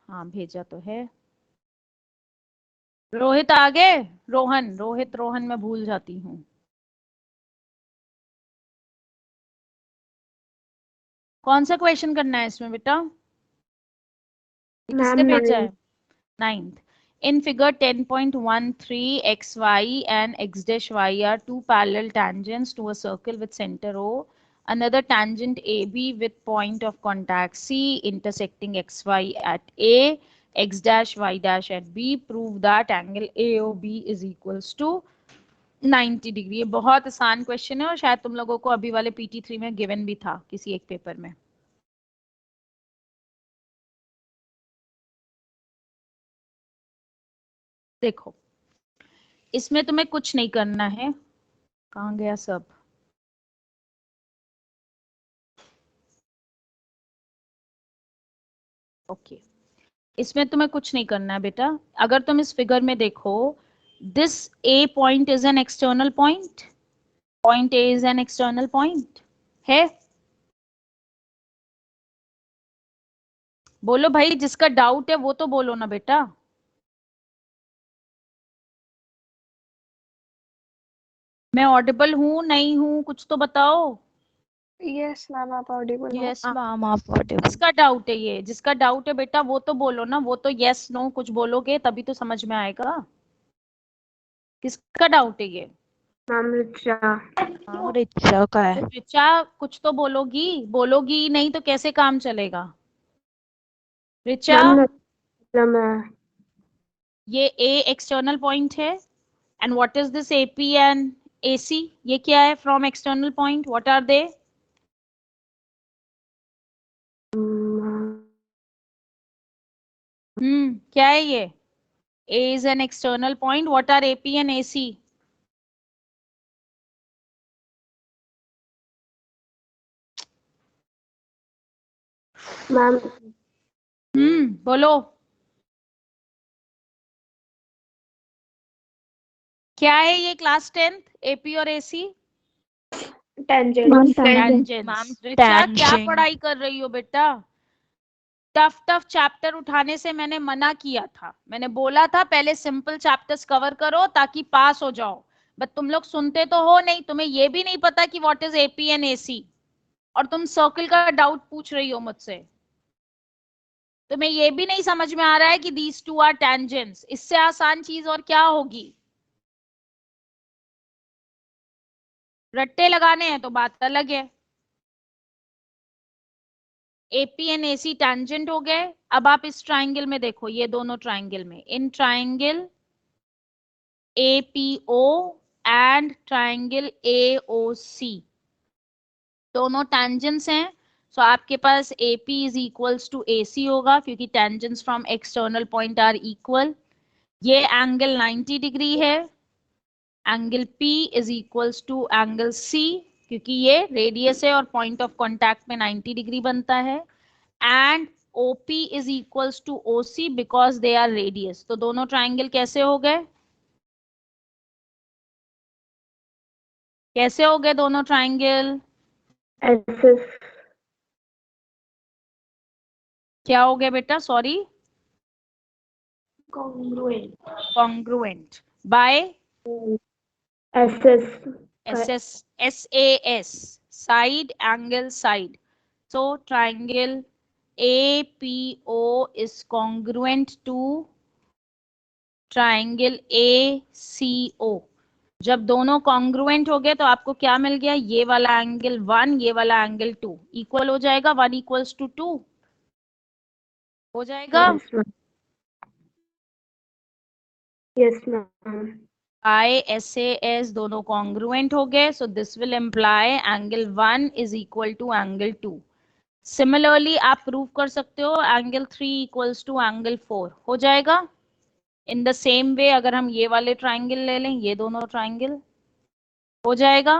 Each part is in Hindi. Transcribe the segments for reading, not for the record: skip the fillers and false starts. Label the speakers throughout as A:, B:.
A: हाँ भेजा तो है। रोहित आगे, रोहन, रोहित रोहन मैं भूल जाती हूँ। कौन सा क्वेश्चन करना है इसमें बेटा? किसने भेजा है? 9th. In figure 10.13, xy and x dash y are two parallel tangents to a circle with center O. Another tangent AB with point of contact C intersecting xy at A, x dash y dash at B. Prove that angle AOB is equals to 90 degree. ये बहुत आसान क्वेश्चन है और शायद तुम लोगों को अभी वाले PT3 में गिवन भी था किसी एक पेपर में। देखो इसमें तुम्हें कुछ नहीं करना है। कहाँ गया सब? ओके इसमें तुम्हें कुछ नहीं करना है बेटा। अगर तुम इस फिगर में देखो, this A point is an external point, point A is an external point है। बोलो भाई, जिसका डाउट है वो तो बोलो ना बेटा। मैं ऑडिबल हूं नहीं हूं कुछ तो बताओ।
B: यस मैम आप ऑडिबल हो।
C: यस मैम आप ऑडिबल।
A: जिसका डाउट है, ये जिसका डाउट है बेटा वो तो बोलो ना। वो तो यस नो कुछ बोलोगे तभी तो समझ में आएगा। किसका डाउट है ये?
B: मैम रिचा।
C: मैम रिचा का है।
A: रिचा कुछ तो बोलोगी, बोलोगी नहीं तो कैसे काम चलेगा? रिचा
B: मैम
A: ये ए एक्सटर्नल पॉइंट है and what is this AP and AC? ये क्या है from external point? What are they? क्या है ये? A is an external point. What are AP and AC?
B: Ma'am
A: बोलो क्या है ये? क्लास 10th AP और AC
B: टेंजेंट।
A: टेंजेंट्स। रिचा क्या पढ़ाई कर रही हो बेटा? टफ टफ चैप्टर उठाने से मैंने मना किया था। मैंने बोला था पहले सिंपल चैप्टर्स कवर करो ताकि पास हो जाओ। बट तुम लोग सुनते तो हो नहीं। तुम्हें ये भी नहीं पता कि what is AP and AC, और तुम सर्कल का डाउट पूछ रही हो मुझसे। तुम्हें ये भी नहीं समझ में आ रहा है कि दीज टू आर टेंजेंट्स। इससे आसान चीज और क्या होगी? रट्टे लगाने हैं तो बात अलग है। AP एंड AC टेंजेंट हो गए। अब आप इस ट्राइंगल में देखो, ये दोनों ट्राइंगल में, इन triangle APO and triangle AOC दोनों टेंजेंट्स हैं। सो आपके पास AP is equals to AC होगा क्योंकि tangents from external point are equal. ये एंगल 90 डिग्री है। Angle P is equals to angle C क्योंकि ये रेडियस है और पॉइंट ऑफ कॉन्टैक्ट में 90 डिग्री बनता है। And OP is equals to OC because they are radius. तो दोनों ट्राइंगल कैसे हो गए? कैसे हो गए दोनों ट्राइंगल? क्या हो गया बेटा? Sorry, congruent by SAS side angle side. So triangle APO is congruent to triangle ACO। जब दोनों कॉन्ग्रुएंट हो गए तो आपको क्या मिल गया? ये वाला एंगल 1, ये वाला एंगल 2 इक्वल हो जाएगा। 1 इक्वल्स टू 2 हो जाएगा।
B: Yes ma'am.
A: SAS दोनों कॉन्ग्रुएंट हो गए। So this will imply angle 1 is equal to angle 2। Similarly आप प्रूव कर सकते हो एंगल 3 इक्वल्स टू एंगल 4 हो जाएगा। इन द सेम वे अगर हम ये वाले ट्राइंगल ले लें, ये दोनों ट्राइंगल हो जाएगा।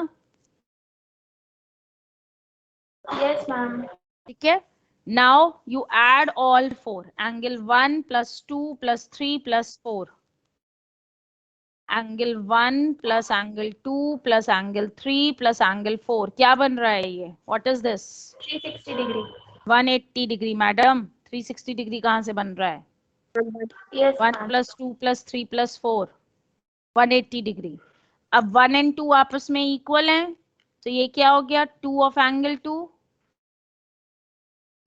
B: Yes ma'am.
A: ठीक है। Now you add all 4, angle 1 plus 2 plus 3 plus 4, angle 1 plus angle 2 plus angle 3 plus angle 4 क्या बन रहा है ये? What is this?
B: 360 degree.
A: 180 degree madam. 360 degree कहाँ से बन रहा है?
B: Yes,
A: 1
B: ma'am.
A: + 2 + 3 + 4 180 डिग्री। अब 1 और 2 आपस में इक्वल हैं, तो ये क्या हो गया? 2 ऑफ एंगल 2।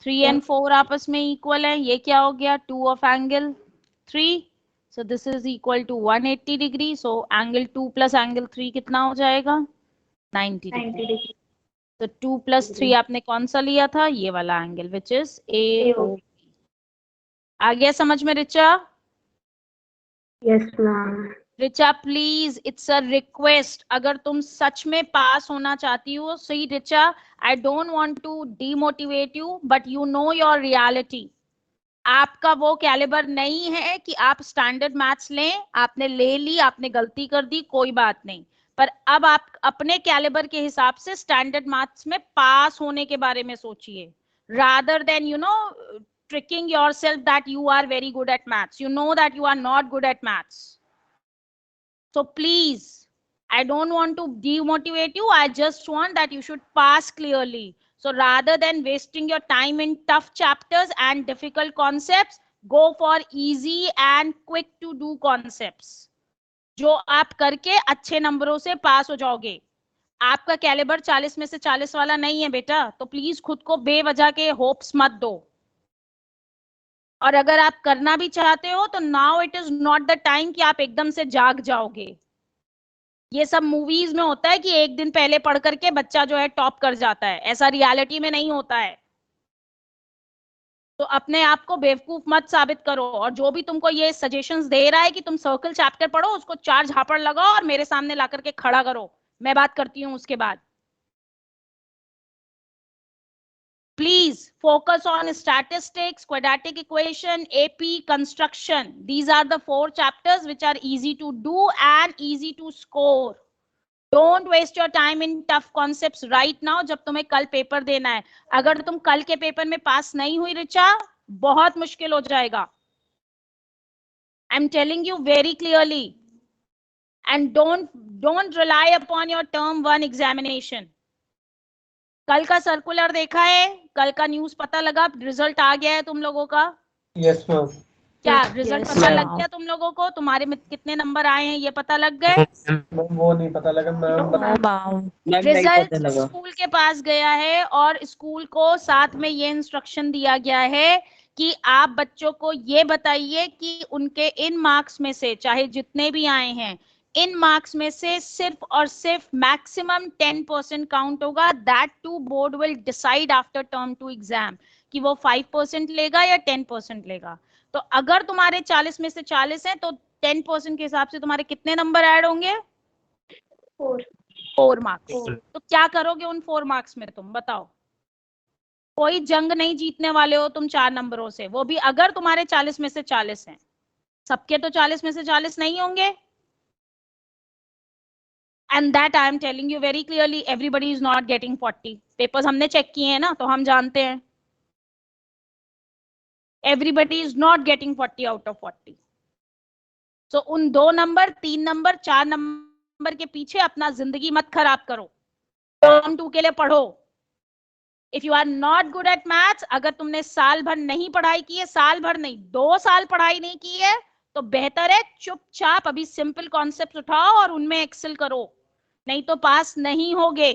A: 3 और 4 आपस में इक्वल हैं, ये क्या हो गया? 2 of angle 3। So this is equal to 180 degree. So angle 2 + angle 3 कितना हो जाएगा? 90 डिग्री।
B: 90 degree.
A: तो 2 + 3 आपने कौन सा लिया था? ये वाला एंगल, विच इज AO। आ गया समझ में Richa?
B: Yes, ma'am.
A: Richa please, it's a request, अगर तुम सच में पास होना चाहती हो, सही Richa, I don't want to demotivate you, but you know your reality. आपका वो कैलिबर नहीं है कि आप स्टैंडर्ड मैथ्स लें। आपने ले ली, आपने गलती कर दी, कोई बात नहीं, पर अब आप अपने कैलिबर के हिसाब से स्टैंडर्ड मैथ्स में पास होने के बारे में सोचिए, rather than tricking yourself that you are very good at maths. You know that you are not good at maths. So please, I don't want to demotivate you. I just want that you should pass clearly. So rather than wasting your time in tough chapters and difficult concepts, go for easy and quick to do concepts, जो आप करके अच्छे नंबरों से पास हो जाओगे। आपका कैलिबर 40 में से 40 वाला नहीं है बेटा, तो प्लीज खुद को बेवजह के होप्स मत दो। और अगर आप करना भी चाहते हो तो now it is not the time कि आप एकदम से जाग जाओगे। ये सब मूवीज में होता है कि एक दिन पहले पढ़ करके बच्चा जो है टॉप कर जाता है, ऐसा रियलिटी में नहीं होता है। तो अपने आप को बेवकूफ मत साबित करो, और जो भी तुमको ये सजेशंस दे रहा है कि तुम सर्कल चैप्टर पढ़ो, उसको 4 झापड़ लगाओ और मेरे सामने ला करके खड़ा करो, मैं बात करती हूँ उसके बाद। Please focus on statistics, quadratic equation, AP, construction. These are the 4 chapters which are easy to do and easy to score. Don't waste your time in tough concepts right now जब तुम्हें कल पेपर देना है। अगर तुम कल के पेपर में पास नहीं हुई रिचा, बहुत मुश्किल हो जाएगा। I'm telling you very clearly. And don't rely upon your term 1 examination. कल का सर्कुलर देखा है? कल का न्यूज़ पता लगा? रिजल्ट आ गया है तुम लोगों का?
D: Yes ma'am.
A: क्या रिजल्ट
C: Yes,
A: पता
C: ma'am.
A: लग गया तुम लोगों को? तुम्हारे में कितने नंबर आए हैं ये पता लग गए?
D: वो नहीं पता लगा ma'am.
C: No, ma'am.
A: Result school के पास गया है, और स्कूल को साथ में ये इंस्ट्रक्शन दिया गया है कि आप बच्चों को ये बताइए कि उनके इन मार्क्स में से, चाहे जितने भी आए हैं, इन मार्क्स में से सिर्फ और सिर्फ मैक्सिमम 10% काउंट होगा। That to board will decide after term 2 exam कि वो 5% लेगा या 10% लेगा। तो अगर तुम्हारे 40 में से 40 हैं, तो 10% के हिसाब से तुम्हारे कितने नंबर ऐड होंगे? 4 मार्क्स। तो क्या करोगे उन 4 मार्क्स में, तुम बताओ? कोई जंग नहीं जीतने वाले हो तुम 4 नंबरों से, वो भी अगर तुम्हारे 40 में से 40 हैं। सबके तो 40 में से 40 नहीं होंगे। And that I am telling you very clearly, everybody is not getting 40. Papers हमने चेक किए हैं ना, तो हम जानते हैं everybody is not getting 40 out of 40. So उन 2 नंबर, 3 नंबर, 4 नंबर के पीछे अपना जिंदगी मत खराब करो। टर्म 2 के लिए पढ़ो। If you are not good at maths, अगर तुमने साल भर नहीं पढ़ाई की है, साल भर नहीं 2 साल पढ़ाई नहीं की है, तो बेहतर है चुपचाप अभी सिंपल कॉन्सेप्ट उठाओ और उनमें एक्सेल करो, नहीं तो पास नहीं होगे।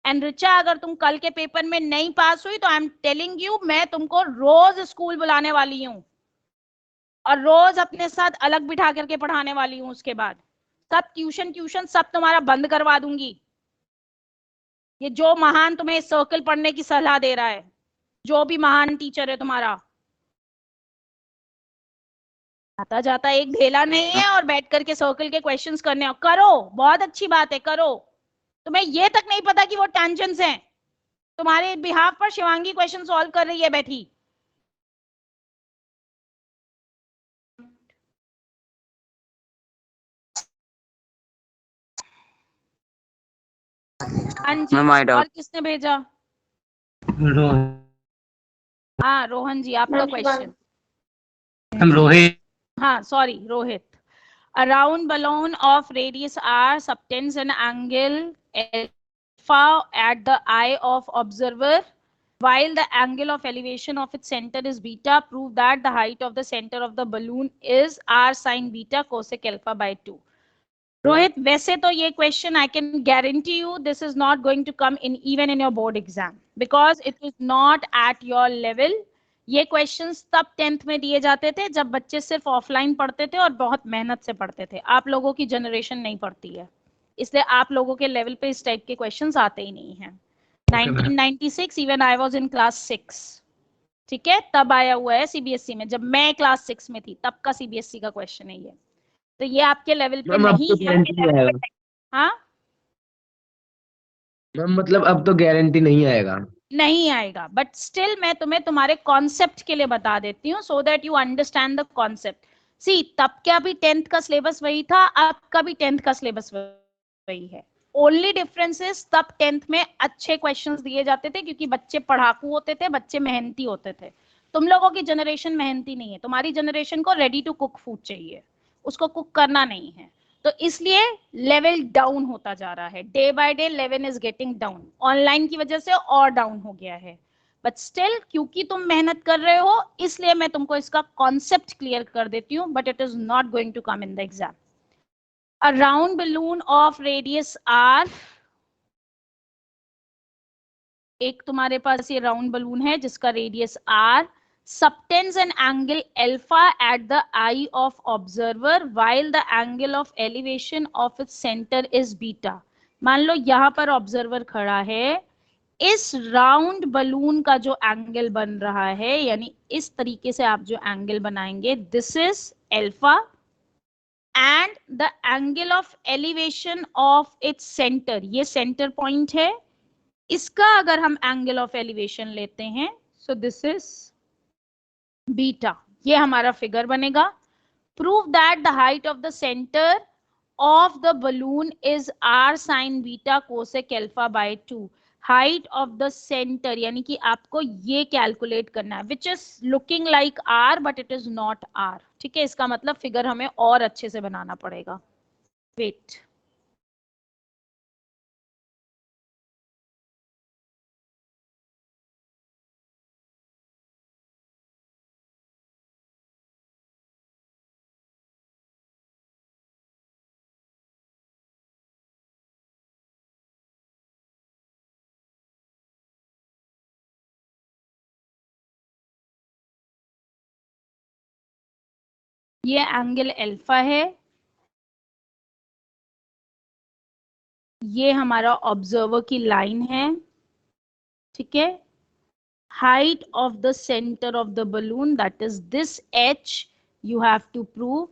A: एंड रिचा, अगर तुम कल के पेपर में नहीं पास हुई तो आई एम टेलिंग यू, मैं तुमको रोज स्कूल बुलाने वाली हूँ और रोज अपने साथ अलग बिठा करके पढ़ाने वाली हूँ। उसके बाद सब ट्यूशन सब तुम्हारा बंद करवा दूंगी। ये जो महान तुम्हें सर्कल पढ़ने की सलाह दे रहा है, जो भी महान टीचर है तुम्हारा, आता जाता एक ढेला नहीं है और बैठ करके सर्कल के क्वेश्चंस करने हो। करो, बहुत अच्छी बात है, करो। तुम्हें ये तक नहीं पता कि वो टेंजेंट्स हैं। तुम्हारे बिहाफ पर शिवांगी क्वेश्चन सॉल्व कर रही है बैठी। हाँ जी, और किसने भेजा? हाँ रोहन जी, आपका क्वेश्चन।
D: हम रोहित।
A: हाँ sorry, Rohit. A round balloon of radius r subtends an angle alpha at the eye of observer. while the angle of elevation of its center is beta, prove that the height of the center of the balloon is r sin beta cosec alpha by 2. Rohit, वैसे तो ये question I can guarantee you this is not going to come in even in your board exam because it is not at your level. ये क्वेश्चंस तब 10th में दिए जाते थे जब बच्चे सिर्फ ऑफलाइन पढ़ते थे और बहुत मेहनत से पढ़ते थे. आप लोगों की जनरेशन नहीं पढ़ती है, इसलिए आप लोगों के लेवल पे इस टाइप के क्वेश्चंस आते ही नहीं हैं. 1996 even I was in class 6, ठीक है, तब आया हुआ है सीबीएसई में. जब मैं क्लास 6 में थी तब का सीबीएसई का क्वेश्चन है ये. तो ये आपके लेवल पे नहीं है. हाँ
E: मैम मतलब अब तो गारंटी नहीं आएगा.
A: नहीं आएगा, बट स्टिल मैं तुम्हें तुम्हारे कॉन्सेप्ट के लिए बता देती हूँ so that you understand the concept. See, तब क्या भी 10th का सिलेबस वही था, अब का भी 10th का सिलेबस वही है. ओनली डिफरेंस इज तब 10th में अच्छे क्वेश्चंस दिए जाते थे क्योंकि बच्चे पढ़ाकू होते थे, बच्चे मेहनती होते थे. तुम लोगों की जनरेशन मेहनती नहीं है, तुम्हारी जनरेशन को रेडी टू कुक फूड चाहिए, उसको कुक करना नहीं है. तो इसलिए लेवल डाउन होता जा रहा है. Day by day level is getting down. Online की वजह से और डाउन हो गया है, बट स्टिल क्योंकि तुम मेहनत कर रहे हो इसलिए मैं तुमको इसका कॉन्सेप्ट क्लियर कर देती हूँ, but it is not going to come in the exam. A round balloon of radius r, एक तुम्हारे पास ये राउंड बलून है जिसका radius r subtends an angle alpha at the eye of observer while the angle of elevation of its center is beta. मान लो यहाँ पर ऑब्जर्वर खड़ा है, इस राउंड बलून का जो एंगल बन रहा है, यानी इस तरीके से आप जो एंगल बनाएंगे, this is alpha and the angle of elevation of its centre, ये सेंटर पॉइंट है, इसका अगर हम एंगल ऑफ एलिवेशन लेते हैं सो दिस इज बीटा. ये हमारा फिगर बनेगा. Prove that the height of the centre of the balloon is r sine beta cosec alpha by 2. Height of the centre यानी कि आपको ये कैलकुलेट करना है, which is looking like r but it is not r. ठीक है, इसका मतलब फिगर हमें और अच्छे से बनाना पड़ेगा. वेट, ये एंगल अल्फा है, ये हमारा ऑब्जर्वर की लाइन है. ठीक है, height of the center of the balloon, that is this h, you have to prove,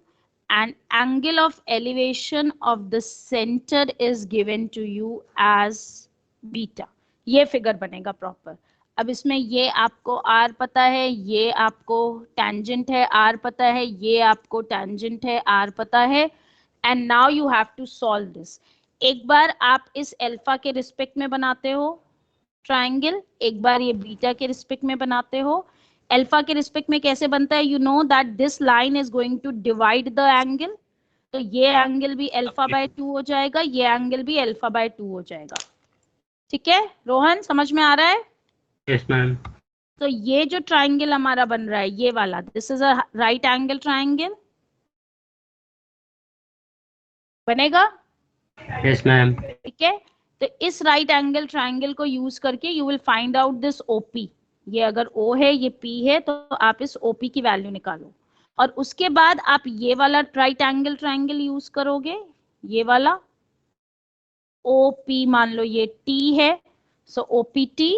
A: and angle of elevation of the center is given to you as beta. ये फिगर बनेगा प्रॉपर. अब इसमें ये आपको r पता है, ये आपको टेंजेंट है, r पता है, ये आपको टेंजेंट है, r पता है, and now you have to solve this. एक बार आप इस अल्फा के रिस्पेक्ट में बनाते हो ट्राइंगल, एक बार ये बीटा के रिस्पेक्ट में बनाते हो. अल्फा के रिस्पेक्ट में कैसे बनता है, you know that this line is going to divide the angle, तो ये एंगल भी अल्फा बाय 2 हो जाएगा, ये एंगल भी अल्फा बाय 2 हो जाएगा. ठीक है रोहन, समझ में आ रहा है?
D: Yes ma'am.
A: तो ये जो ट्राइंगल हमारा बन रहा है ये वाला, this is a right angle triangle, बनेगा?
D: Yes ma'am.
A: ठीक है, तो इस राइट एंगल ट्राइंगल को यूज करके you will find out this OP. ये अगर O है, ये P है, तो आप इस OP की वैल्यू निकालो, और उसके बाद आप ये वाला राइट एंगल ट्राइंगल यूज करोगे, ये वाला OP, मान लो ये T है, सो OPT.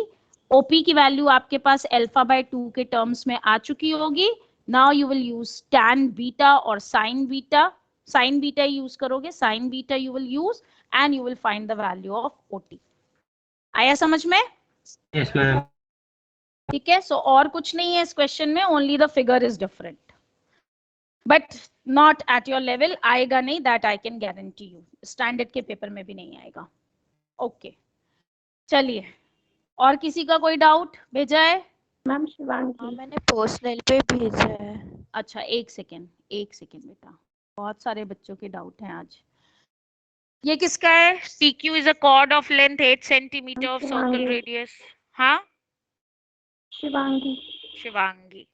A: OP की वैल्यू आपके पास अल्फा बाय 2 के टर्म्स में आ चुकी होगी. Now you will use tan beta और sin beta. sin beta use करोगे, sin beta you will use and you will find the value of OT. आया समझ में?
D: Yes ma'am.
A: ठीक है, सो और कुछ नहीं है इस क्वेश्चन में, only the figure is different, but not at your level. आएगा नहीं, that I can guarantee you. Standard के पेपर में भी नहीं आएगा. ओके, चलिए, और किसी का कोई डाउट भेजा है?
B: मैम
C: हाँ,
B: शिवांगी,
C: मैंने पर्सनल पे भेजा है.
A: अच्छा, एक सेकेंड बेटा, बहुत सारे बच्चों के डाउट हैं आज. ये किसका है? CQ is a chord of length 8 centimeter of circle radius. हाँ,
B: शिवांगी।
A: शिवांगी।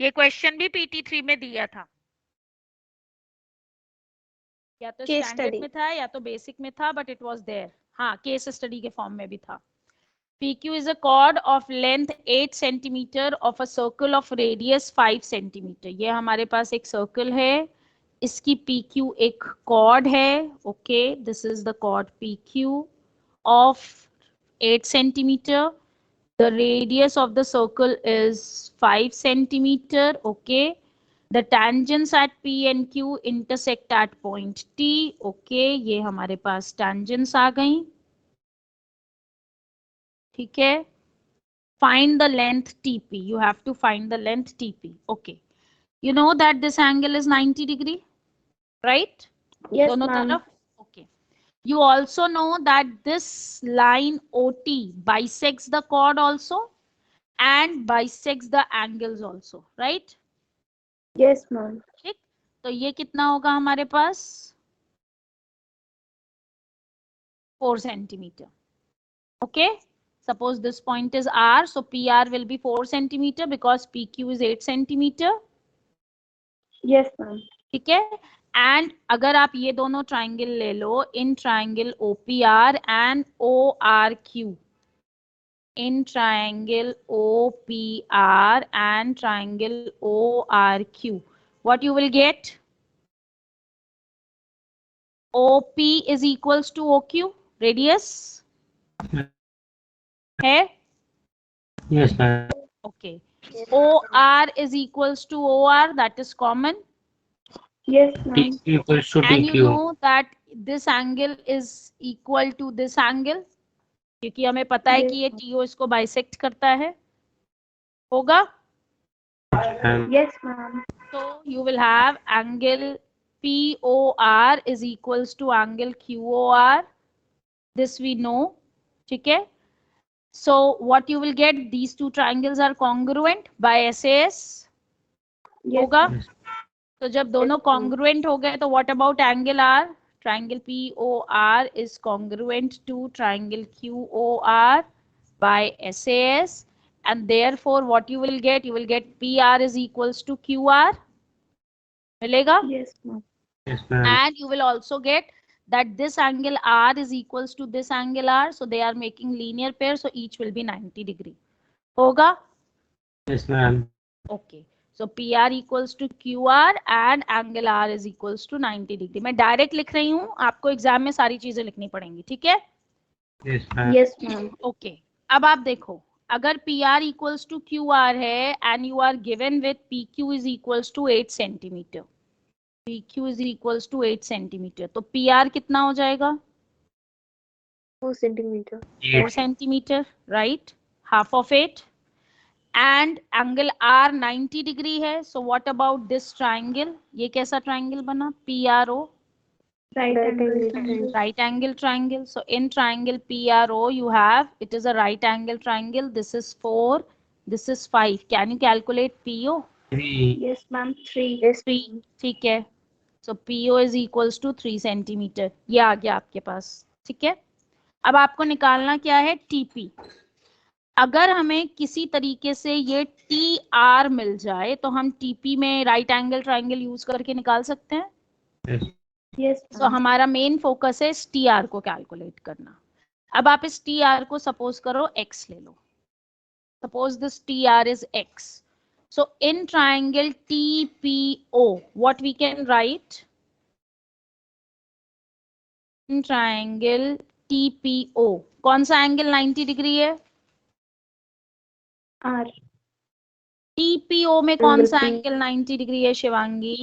A: ये क्वेश्चन भी PT3 में दिया था, या तो
B: Case
A: स्टैंडर्ड
B: study.
A: में था या तो बेसिक में था, बट इट वाज देयर। हाँ, केस स्टडी के फॉर्म में भी था। PQ is a chord of length 8 centimeter of a circle of radius 5 centimeter. ये हमारे पास एक सर्कल है, इसकी PQ एक chord है. Okay, this is the chord PQ of 8 centimeter. The radius of the circle is 5 centimeter. Okay. The tangents at P and Q intersect at point T. Okay, ये हमारे पास tangents आ गई. ठीक है. Find the length TP. You have to find the length TP. Okay. You know that this angle is 90 degree, right?
B: Yes,
A: दोनों
B: ma'am.
A: तरफ. Okay. You also know that this line OT bisects the chord also and bisects the angles also, right?
B: Yes, ma'am.
A: ठीक. तो ये कितना होगा हमारे पास? 4 centimeter. Okay. Suppose this point is R, so PR will be 4 centimeter because PQ is 8 centimeter.
B: Yes, ma'am.
A: ठीक है. एंड अगर आप ये दोनों ट्राइंगल ले लो, in triangle OPR and ORQ, in triangle OPR and triangle ORQ, what you will get? OP is equals to OQ, radius है.
D: Yes, ma'am.
A: Okay. OR is equals to OR, that is common.
B: Yes, ma'am.
D: P equals to
A: And you
D: PQ.
A: know that this angle is equal to this angle, क्योंकि हमें पता है कि ये TO इसको बाइसेक्ट करता है. होगा?
D: Ma'am.
B: Yes, ma'am.
A: So you will have angle POR is equals to angle QOR. This we know. ठीक है. So what you will get? These two triangles are congruent by SAS.
B: Yes,
A: होगा?
B: ma'am.
A: तो जब दोनों congruent हो गए तो what about angle R? Triangle POR is congruent to triangle QOR by SAS, and therefore what you will get? You will get PR is equals to QR. मिलेगा?
B: Yes, ma'am.
D: Yes, ma'am.
A: And you will also get that this angle R is equals to this angle R, so they are making linear pair, so each will be 90 degree. होगा?
D: Yes, ma'am.
A: Okay. So PR equals to QR and angle R is equals to 90 degree. मैं डायरेक्ट लिख रही हूँ, आपको एग्जाम में सारी चीजें लिखनी पड़ेंगी. ठीक है?
D: Yes, ma'am.
B: Yes, ma'am.
A: Okay. अब आप देखो, अगर PR equals to QR है and you are given with PQ is equals to 8 centimeter. PQ is equals to 8 centimeter. तो PR कितना हो जाएगा?
B: 4 centimeter.
A: 4 centimeter, right? Half of it. And angle R 90 degree है. So what about this triangle? ये कैसा triangle बना? PRO.
B: Right angle triangle.
A: Right angle triangle. So in triangle PRO you have, it is a right angle triangle. This is 4. This is 5. Can you calculate PO?
D: 3.
B: Yes, ma'am. 3. Yes.
A: 3. ठीक है. So PO is equals to 3 centimeter. ये आ गया आपके पास. ठीक है. अब आपको निकालना क्या है? TP. अगर हमें किसी तरीके से ये TR मिल जाए तो हम TP में राइट एंगल ट्राइंगल यूज करके निकाल सकते हैं.
D: Yes.
B: Yes,
A: सो हमारा मेन फोकस है इस TR को कैलकुलेट करना. अब आप इस TR को सपोज करो x ले लो. Suppose this TR is x. So in triangle TPO what we can write? In triangle TPO कौन सा एंगल 90 डिग्री है?
B: R.
A: TPO में कौन सा
B: P.
A: एंगल 90 डिग्री है Shivangi?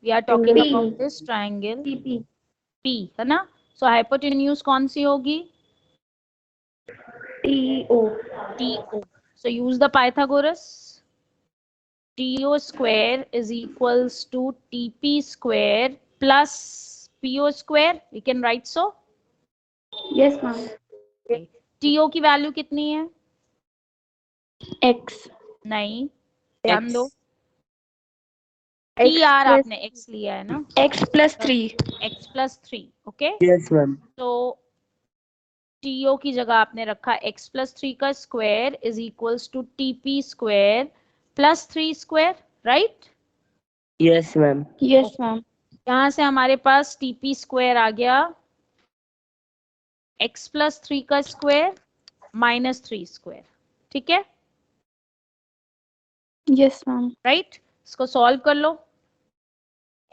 A: We are talking
B: P.
A: About this triangle
B: TP.
A: P, है ना? सो हाइपोटेन्यूज कौन सी होगी?
B: TO.
A: TO. So use the Pythagoras. TO square is equals to TP square plus PO square. We can write so.
B: Yes, ma'am.
A: Okay. TO की वैल्यू कितनी है?
B: X.
A: नहीं, ध्यान
B: X.
A: दो.
B: X
A: TR
B: plus
A: आपने x लिया है ना?
B: X plus 3.
A: X plus 3. Okay.
E: Yes, ma'am.
A: So TO की जगह आपने रखा x प्लस 3 का square is equals to TP square plus 3 square, right?
C: Yes ma'am.
B: Yes, ma'am.
A: यहां से हमारे पास टीपी स्क्वायर आ गया x प्लस 3 का स्क्वायर माइनस 3 स्क्वायर, ठीक है,
B: Yes, ma'am.
A: राइट? इसको सॉल्व कर लो।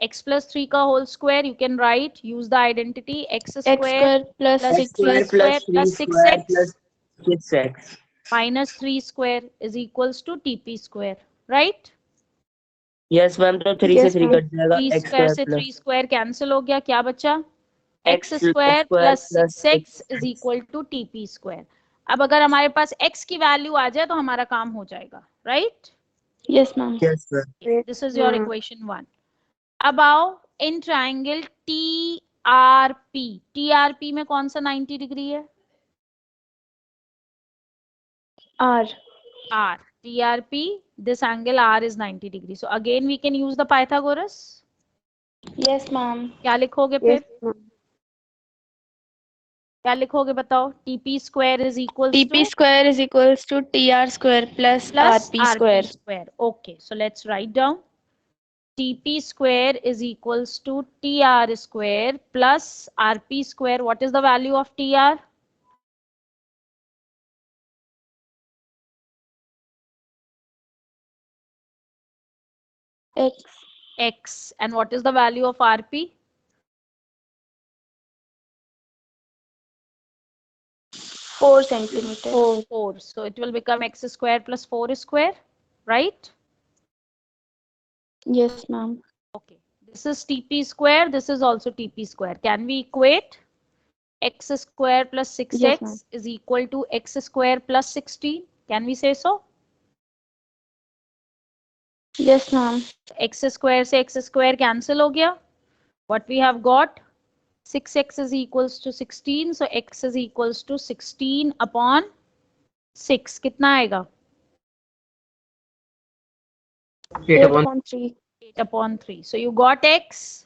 A: x plus 3 का whole square you can write, use the identity x
B: X
A: square
B: square plus
A: plus
C: x
A: 3
C: square
B: 6x.
C: plus
A: square
C: 3
A: plus
C: square
A: 6x
C: plus 6x.
A: Minus 3 square is equals to TP square, right?
C: Yes ma'am, तो 3 से
B: Yes,
C: 3
B: ma'am.
C: कट जाएगा,
A: 3
C: x
A: स्क्वायर
C: square
A: से 3
C: plus
A: स्क्वायर कैंसिल हो गया, क्या बचा? x
C: x
A: square
C: square
A: plus
C: plus
A: 6x is
C: 6x.
A: Equal to TP square. अब अगर हमारे पास x की वैल्यू आ जाए तो हमारा काम हो जाएगा, right?
B: Yes, ma'am.
C: Yes ma'am.
A: This is your equation 1। अब आओ इन ट्राइंगल TRP, TRP में कौन सा 90 डिग्री है?
B: R.
A: R. TRP, this angle R is 90 degree. So again we can use the Pythagoras.
B: Yes, ma'am.
A: क्या लिखोगे
B: Yes,
A: फिर?
B: ma'am.
A: क्या लिखोगे बताओ? TP square is equals
B: TP
A: to
B: square is equals to TR square plus
A: plus
B: RP square.
A: square. Okay, so let's write down. TP square is equals to TR square plus RP square. What is the value of TR?
B: X.
A: X. And what is the value of RP?
B: 4 centimeter.
A: 4. So it will become x square plus 4 square, right?
B: Yes, ma'am.
A: Okay. This is TP square. This is also TP square. Can we equate? X square plus
B: Yes, ma'am.
A: 6x is equal to x square plus 16. Can we say so?
B: Yes, ma'am.
A: X square से x square cancel हो गया. What we have got? 6x is equals to 16. So x is equals to 16 upon 6. कितना आएगा?
E: 8 upon
B: 8/3.
A: 8 upon 3. So you got x.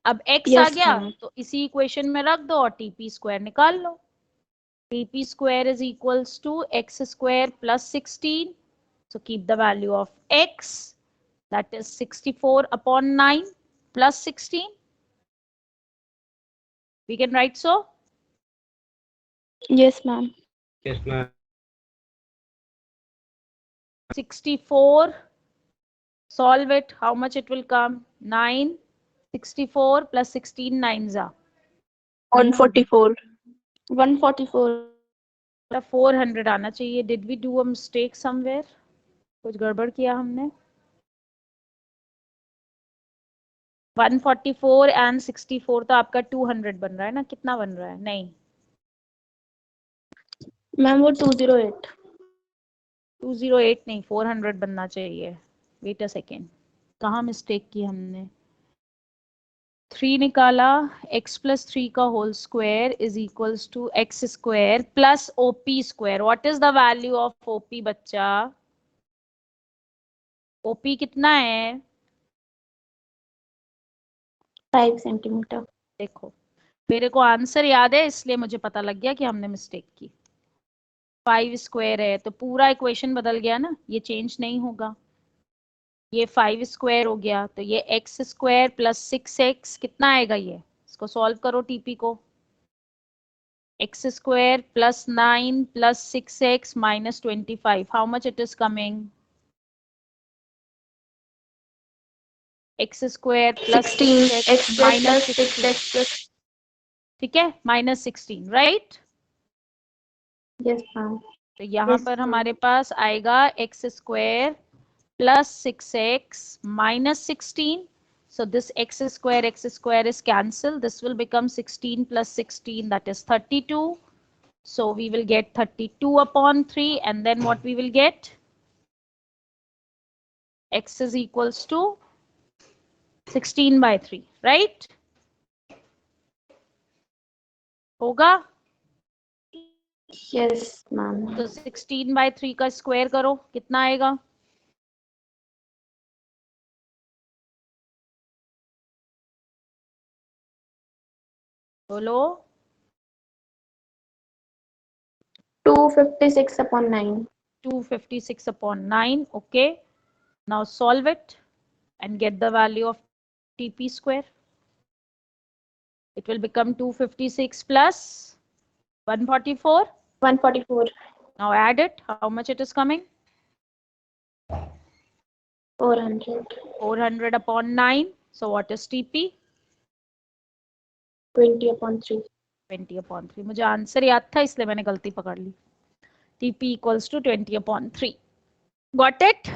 A: अब x आ
B: Yes,
A: गया
B: ma'am.
A: तो इसी इक्वेशन में रख दो और TP स्क्वायर निकाल लो. TP square is equals to x square plus 16. So keep the value of x, that is 64 upon 9 plus 16. We can write so.
B: Yes, ma'am.
D: Yes, ma'am.
A: 64, solve it, how much it will come? 9, 64 plus 16 nines are
B: 144. 144.
A: 400 आना चाहिए. Did we do a mistake somewhere? कुछ गड़बड़ किया हमने? 144 and 64 तो आपका 200 बन रहा है ना? कितना बन रहा है? नहीं,
B: मैम वो 208.
A: 208 नहीं, 400 बनना चाहिए. वेट अ सेकेंड, कहाँ मिस्टेक की हमने? 3 निकाला, x प्लस 3 का whole square is equals to x square plus OP square. What is the value of OP बच्चा? ओपी कितना है?
B: 5 centimeter.
A: देखो, मेरे को आंसर याद है इसलिए मुझे पता लग गया कि हमने मिस्टेक की. 5 स्क्वायर है तो पूरा इक्वेशन बदल गया ना, ये चेंज नहीं होगा. ये 5 स्क्वायर हो गया तो ये एक्स स्क्वायर प्लस 6x कितना आएगा? ये इसको सॉल्व करो टीपी को. X square plus 9 plus 6x minus 25, how much it is coming? X square plus
B: 16.
A: 6x
B: X square
A: minus
B: plus
A: 16,
B: 6x plus.
A: ठीक है, माइनस 16, राइट?
B: Yes, ma'am.
A: तो यहाँ
B: Yes,
A: पर
B: ma'am.
A: हमारे पास आएगा x square plus 6x minus 16. So this x square is cancelled. This will become 16 plus 16, that is 32. So we will get 32 upon 3 and then what we will get? X is equals to 16 by 3, right? होगा?
B: Yes, ma'am.
A: तो 16 by 3 का स्क्वायर करो, कितना आएगा? बोलो.
B: 256/9.
A: 256/9. Okay. Now solve it and get the value of TP square. It will become 256 plus 144.
B: 144.
A: Now add it. How much it is coming?
B: 400.
A: 400/9. So what is TP?
B: 20/3.
A: 20/3. मुझे आंसर याद था इसलिए मैंने गलती पकड़ ली. TP equals to 20/3. Got it?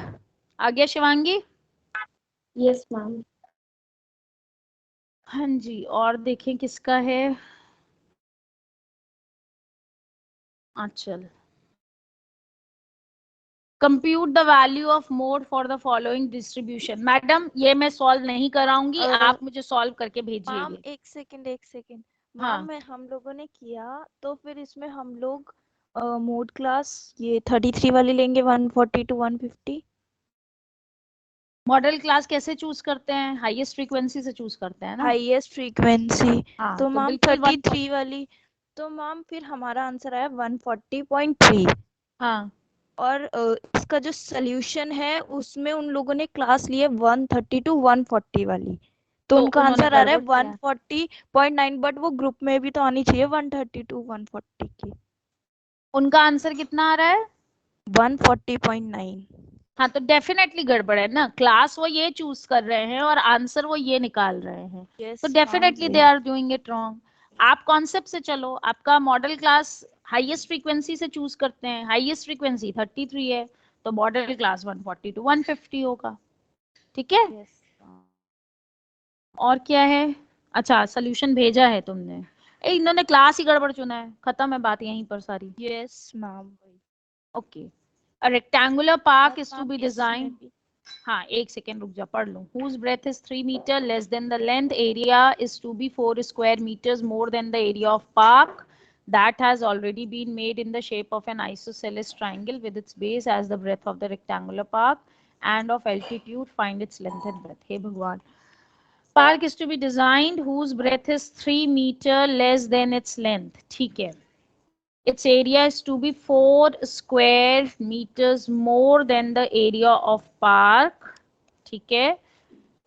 A: आ गया शिवांगी?
B: Yes, ma'am.
A: हाँ जी. और देखें किसका है. आंचल. Compute the value of mode for the following distribution. Madam ये मैं सॉल्व नहीं कराऊंगी, आप मुझे सॉल्व करके
F: मैम
A: भेजिएगा.
F: एक सेकंड
A: हाँ.
F: मैम मैं हम लोगों ने किया तो फिर इसमें हम लोग मोड क्लास ये 33 वाली लेंगे 140 to 150.
A: मॉडल क्लास कैसे चूज करते हैं? हाईएस्ट फ्रीक्वेंसी से चूज करते हैं ना.
F: Highest frequency.
A: हाँ,
F: तो मैम
A: बिल्कुल
F: 33 वाली. तो मैम फिर हमारा आंसर आया 140.3.
A: हाँ.
F: और इसका जो सोल्यूशन है उसमें उन लोगों ने क्लास लिए 130 to 140 वाली. तो उनका
A: उन्होंने
F: आंसर आ रहा है
A: गड़बड़ किया.
F: 140.9. बट वो ग्रुप में भी तो आनी चाहिए 130 to 140 की.
A: उनका आंसर कितना आ रहा है?
F: 140.9.
A: हाँ, तो डेफिनेटली गड़बड़ है ना. क्लास वो ये चूज कर रहे हैं और आंसर वो ये निकाल रहे हैं.
F: Yes,
A: तो
F: ma'am,
A: definitely they are doing it wrong. आप कॉन्सेप्ट से चलो. आपका मॉडल क्लास हाईएस्ट फ्रीक्वेंसी से चूज करते हैं. हाईएस्ट फ्रीक्वेंसी 33 है, तो मॉडल क्लास 140 to 150 होगा. ठीक है.
F: Yes,
A: और क्या है? अच्छा, सोल्यूशन भेजा है तुमने. इन्होंने क्लास ही गड़बड़ चुना है. खत्म है बात यहीं पर सारी.
F: yes, ma'am.
A: Okay. A rectangular park
F: और
A: इज टू
F: ma'am
A: बी
F: इसमें
A: डिजाइन.
F: भी-
A: हाँ, एक सेकेंड रुक जा, पढ़ लूँ. Whose breadth is 3 meter less than the length, area is to be 4 square meters more than the area of park that has already been made in the shape of an isosceles triangle with its base as the breadth of the rectangular park and of altitude find its length and breadth. हे भगवान. Park is to be designed whose breadth is 3 meter less than its length. ठीक है. Its area is to be 4 square meters more than the area of park. ठीक है.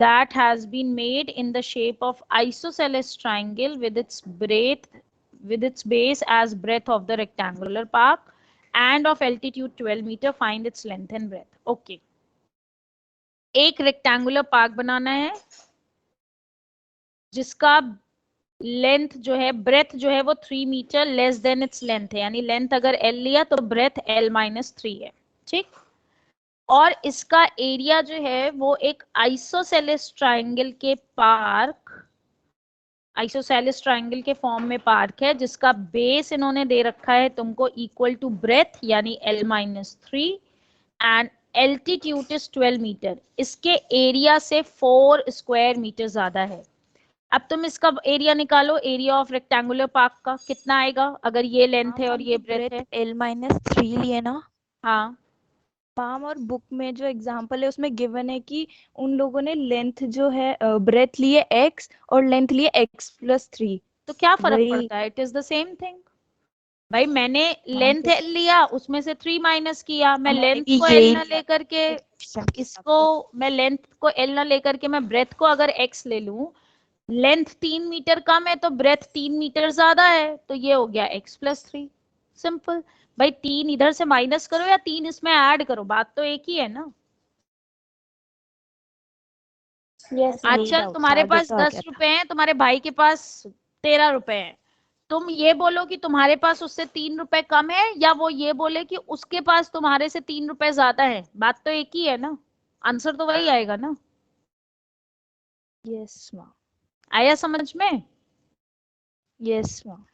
A: That has been made in the shape of isosceles triangle with its base as breadth of the rectangular park and of altitude 12 meter. Find its length and breadth. Okay. एक रेक्टेंगुलर पार्क बनाना है जिसका लेंथ जो है, ब्रेथ जो है वो 3 metre less than its length है. यानी लेंथ अगर L लिया तो ब्रेथ L-3 है. ठीक. और इसका एरिया जो है वो एक आइसोसेलेस ट्राइंगल के फॉर्म में पार्क है जिसका बेस इन्होंने दे रखा है तुमको इक्वल टू ब्रेथ यानी L-3 and altitude is 12 metre. इसके एरिया से 4 स्क्वायर मीटर ज्यादा है. अब तुम इसका एरिया निकालो. एरिया ऑफ रेक्टेंगुलर पार्क का कितना आएगा अगर ये लेंथ है और ये ब्रेथ है?
F: L-3 लिए ना.
A: हाँ.
F: मैम और बुक में जो एग्जांपल है उसमें गिवन है कि उन लोगों ने लेंथ जो है ब्रेथ लिए x और लेंथ लिए x+3.
A: तो क्या फर्क
F: वही-
A: पड़ता है? It is the same thing. भाई मैंने
F: हाँ,
A: लेंथ
F: तो-
A: L लिया, उसमें से 3 माइनस किया. मैं
F: हमारे
A: लेंथ
F: भी
A: को
F: यही
A: L ना लेकर के मैं ब्रेथ को अगर x ले लूं, लेंथ 3 मीटर कम है तो ब्रेथ 3 मीटर ज्यादा है, तो ये हो गया x+3. सिंपल. भाई 3 इधर से माइनस करो या 3 इसमें ऐड करो, बात तो एक ही है ना.
B: Yes, ma'am.
A: आजकल तुम्हारे पास 10 रुपए हैं, तुम्हारे भाई के पास 13 रुपए हैं. तुम ये बोलो कि तुम्हारे पास उससे 3 रुपए कम है, या वो ये बोले कि उसके पास तुम्हारे से 3 रुपए ज्यादा है, बात तो एक ही है ना. आंसर तो वही आएगा ना.
F: Yes ma'am.
A: आया समझ में?
F: Yes ma'am.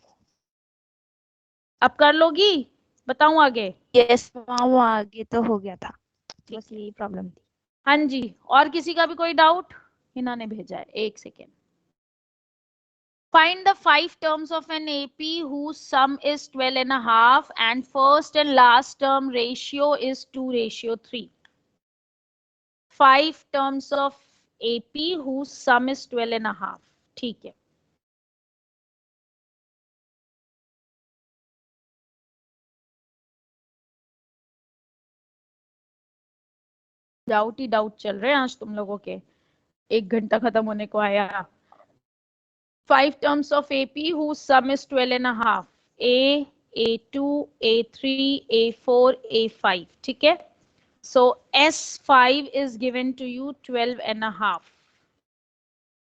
A: अब कर लोगी? बताऊं आगे?
F: Yes ma'am. आगे तो हो गया था, बस यही प्रॉब्लम थी.
A: हाँ जी. और किसी का भी कोई डाउट? हिना ने भेजा है. एक second. Find the 5 terms of an AP whose sum is 12.5 and first and last term ratio is 2:3. 5 terms of AP whose sum is 12.5. ठीक है. डाउट ही डाउट चल रहे हैं आज तुम लोगों के, 1 घंटा खत्म होने को आया। 5 terms of AP whose sum is 12.5, A, A2, A3, A4, A5, ठीक है। So S5 is given to you 12.5.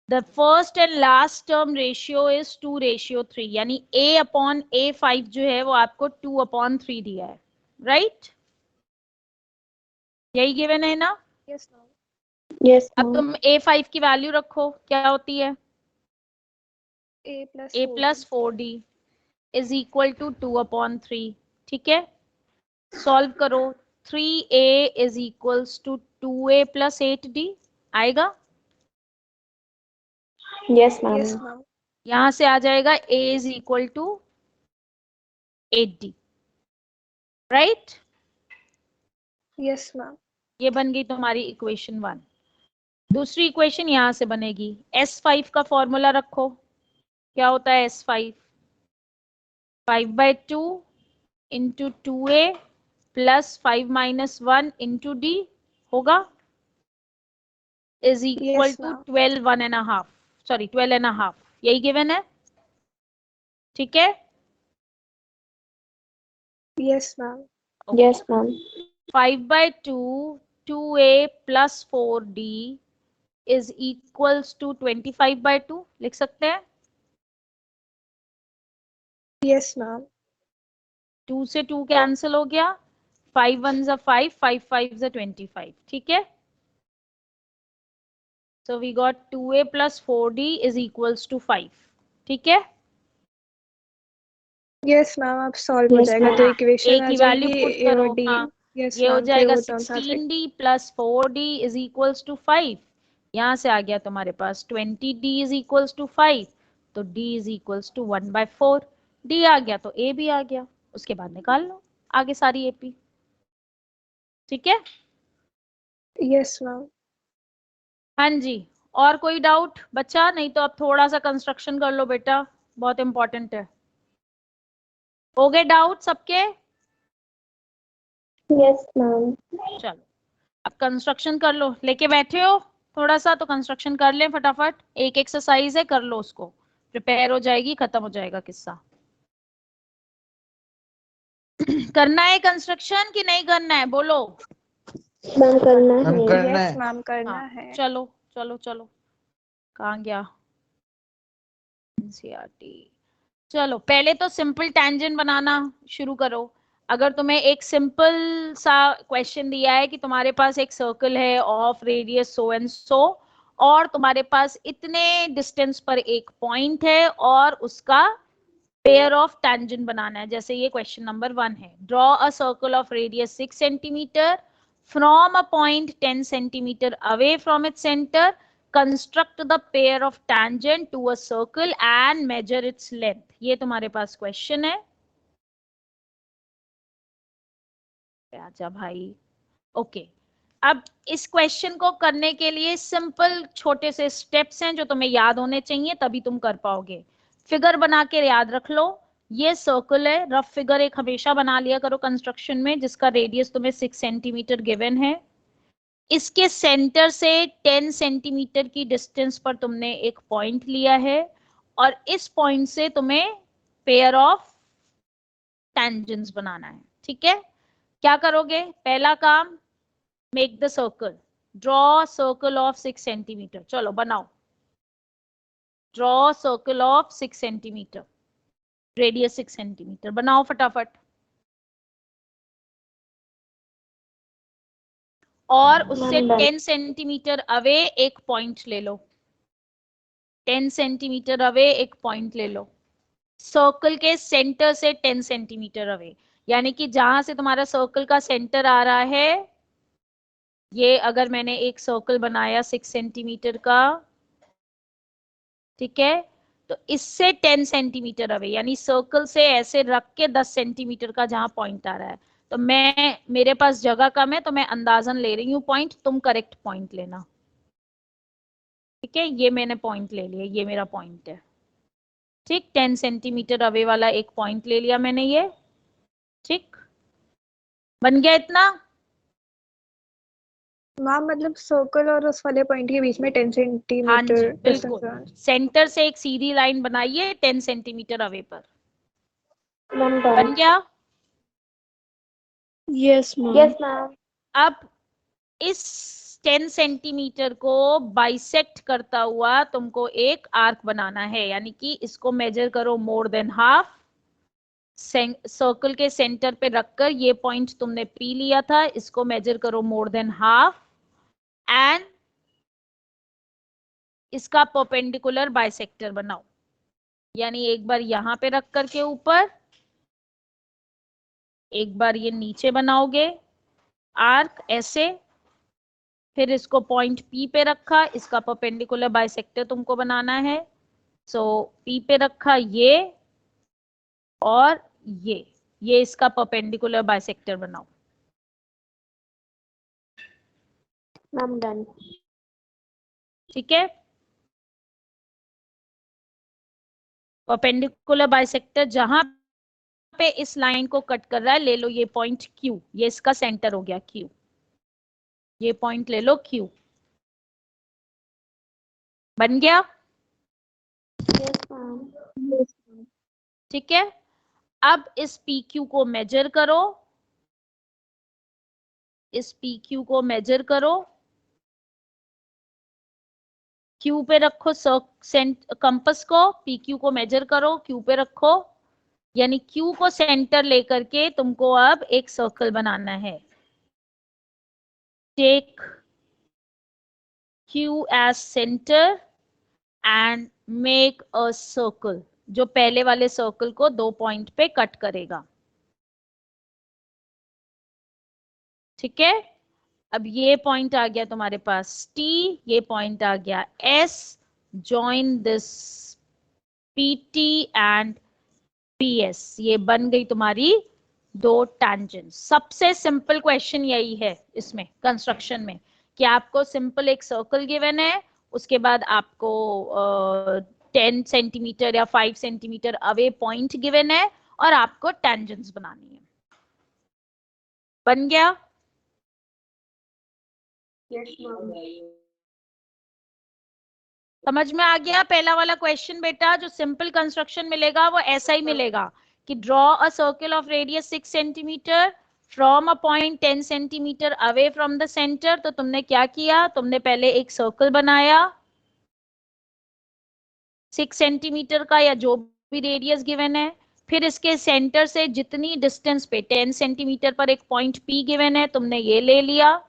A: The first and last term ratio is 2:3, यानी A upon A5 जो है वो आपको 2/3 दिया है, right? यही गिवन है ना।
B: Yes, ma'am. Yes,
A: अब
B: ma'am.
A: तुम A5 की वैल्यू रखो, क्या होती है?
B: A plus
A: A plus 4D is equal to 2/3, ठीक है। सॉल्व करो, 3A is equals to 2A plus 8D आएगा।
B: Yes, ma'am. Yes, ma'am.
A: यहां से आ जाएगा A is equal to 8D, right?
B: Yes, ma'am.
A: ये बन गई तुम्हारी इक्वेशन 1। दूसरी इक्वेशन यहां से बनेगी, S5 का फॉर्मूला रखो, क्या होता है S5? 5/2 into 2A plus 5 - 1 into D होगा, is equal
B: Yes,
A: to
B: ma'am.
A: 12.5, यही गिवन है, ठीक है।
B: Yes, ma'am. Yes, ma'am.
A: 5/2 2A plus 4D is equals to 25/2 लिख सकते हैं।
B: Yes, ma'am.
A: 2 से 2 कैंसिल हो गया, 5 1 ज़ा 5, 5 5 ज़ा 25, ठीक है। So we got 2A plus 4D is equals to 5, ठीक है।
B: Yes, ma'am. अब सॉल्व हो
G: Yes,
B: जाएगा
G: ma'am.
B: तो
A: हाँ,
B: इक्वेशन
A: A
B: आ
A: की वैल्यू
B: जाएगी
A: पुट
B: A
A: करो,
B: और D.
A: हाँ,
B: Yes,
A: ये हो
B: ma'am. फिर
A: जाएगा
B: वो टर्म्स आ जाएगी.
A: 16D plus 4D is equals to 5। यहाँ से आ गया तुम्हारे पास 20D is equals to 5, तो D is equals to 1/4। D आ गया तो A भी आ गया, उसके बाद निकाल लो आगे सारी AP, ठीक है।
B: Yes, ma'am.
A: हाँ जी, और कोई डाउट बच्चा? नहीं तो अब थोड़ा सा कंस्ट्रक्शन कर लो बेटा, बहुत इंपॉर्टेंट है। हो गए डाउट सबके?
B: Yes, ma'am.
A: चलो अब कंस्ट्रक्शन कर लो, लेके बैठे हो थोड़ा सा तो कंस्ट्रक्शन कर लें फटाफट, एक एक्सरसाइज है, कर लो उसको, प्रिपेयर हो जाएगी, खत्म हो जाएगा किस्सा। करना है कंस्ट्रक्शन कि नहीं करना है, बोलो।
B: मैम करना है.
G: मैम करना
B: Yes,
G: है।
B: ma'am. करना
A: हाँ,
B: है.
A: चलो चलो चलो, कहाँ गया NCERT। चलो पहले तो सिंपल टेंजेंट बनाना शुरू करो। अगर तुम्हें एक सिंपल सा क्वेश्चन दिया है कि तुम्हारे पास एक सर्कल है of radius so and so, और तुम्हारे पास इतने डिस्टेंस पर एक पॉइंट है और उसका पेयर ऑफ टेंजेंट बनाना है, जैसे ये क्वेश्चन नंबर 1 है। Draw a circle of radius 6 centimetre from a point 10 centimetre away from its centre, construct the pair of tangent to a circle and measure its length. ये तुम्हारे पास क्वेश्चन है। आजा भाई, ओके। अब इस क्वेश्चन को करने के लिए सिंपल छोटे से स्टेप्स हैं जो तुम्हें याद होने चाहिए, तभी तुम कर पाओगे। फिगर बना के याद रख लो, ये सर्कल है, रफ फिगर एक हमेशा बना लिया करो कंस्ट्रक्शन में, जिसका रेडियस तुम्हें 6 सेंटीमीटर गिवन है। इसके सेंटर से 10 सेंटीमीटर की डिस्टेंस पर तुमने एक पॉइंट लिया है, और इस पॉइंट से तुम्हें पेयर ऑफ टेंजेंट्स बनाना है, ठीक है। क्या करोगे? पहला काम, make the circle, draw circle of 6 centimetre. चलो बनाओ, draw circle of 6 centimetre, radius 6 centimetre बनाओ फटाफट। और उससे 10 सेंटीमीटर अवे एक पॉइंट ले लो, 10 सेंटीमीटर अवे एक पॉइंट ले लो, सर्कल के सेंटर से 10 सेंटीमीटर अवे, यानी कि जहां से तुम्हारा सर्कल का सेंटर आ रहा है, ये अगर मैंने एक सर्कल बनाया 6 सेंटीमीटर का, ठीक है, तो इससे 10 सेंटीमीटर अवे, यानी सर्कल से ऐसे रख के 10 सेंटीमीटर का जहां पॉइंट आ रहा है, तो मेरे पास जगह कम है तो मैं अंदाजन ले रही हूँ पॉइंट, तुम करेक्ट पॉइंट लेना, ठीक है। ये मैंने पॉइंट ले लिया, ये मेरा पॉइंट है, ठीक। 10 सेंटीमीटर अवे वाला एक पॉइंट ले लिया मैंने, ये ठीक बन गया इतना।
B: मैम मतलब सर्कल और उस वाले पॉइंट के बीच में 10
A: हाँ जी
B: सेंटीमीटर
A: बिल्कुल, सेंटर से एक सीधी लाइन बनाइए 10 सेंटीमीटर अवे पर।
B: मैम
A: बन गया?
B: Yes ma'am.
A: अब इस 10 सेंटीमीटर को बाइसेक्ट करता हुआ तुमको एक आर्क बनाना है, यानी कि इसको मेजर करो मोर देन हाफ, सर्कल के सेंटर पे रखकर, ये पॉइंट तुमने पी लिया था, इसको मेजर करो मोर देन हाफ एंड इसका परपेंडिकुलर बाइसेक्टर बनाओ। यानी एक बार यहां पे रख करके ऊपर, एक बार ये नीचे बनाओगे आर्क ऐसे, फिर इसको पॉइंट P पे रखा, इसका परपेंडिकुलर बाइसेक्टर तुमको बनाना है। सो P पे रखा ये और ये इसका परपेंडिकुलर बाइसेक्टर बनाओ।
B: Ma'am done.
A: ठीक है, परपेंडिकुलर बाइसेक्टर जहां पे इस लाइन को कट कर रहा है, ले लो ये पॉइंट Q, ये इसका सेंटर हो गया Q, ये पॉइंट ले लो Q। बन गया?
B: Yes ma'am.
A: ठीक है, अब इस PQ को मेजर करो, इस PQ को मेजर करो, Q पे रखो कंपस को, PQ को मेजर करो, Q पे रखो, यानी Q को सेंटर लेकर के तुमको अब एक सर्कल बनाना है। Take Q as center and make a circle, जो पहले वाले सर्कल को 2 पॉइंट पे कट करेगा। ठीक है, अब ये पॉइंट आ गया तुम्हारे पास T, ये पॉइंट आ गया S, join this PT and PS, ये बन गई तुम्हारी 2 टैंजेंट। सबसे सिंपल क्वेश्चन यही है इसमें कंस्ट्रक्शन में, कि आपको सिंपल एक सर्कल गिवन है, उसके बाद आपको 10 सेंटीमीटर या 5 सेंटीमीटर अवे पॉइंट गिवन है और आपको टैंजेंट्स बनानी है। बन गया? समझ में आ गया पहला वाला क्वेश्चन बेटा? जो सिंपल कंस्ट्रक्शन मिलेगा वो ऐसा ही मिलेगा कि draw a circle of radius 6 centimetre from a point 10 centimetre away from the centre. तो तुमने क्या किया, तुमने पहले एक सर्कल बनाया 6 सेंटीमीटर का या जो भी रेडियस गिवन है, फिर इसके सेंटर से जितनी डिस्टेंस पे 10 सेंटीमीटर पर एक पॉइंट P गिवन है, तुमने ये ले लिया।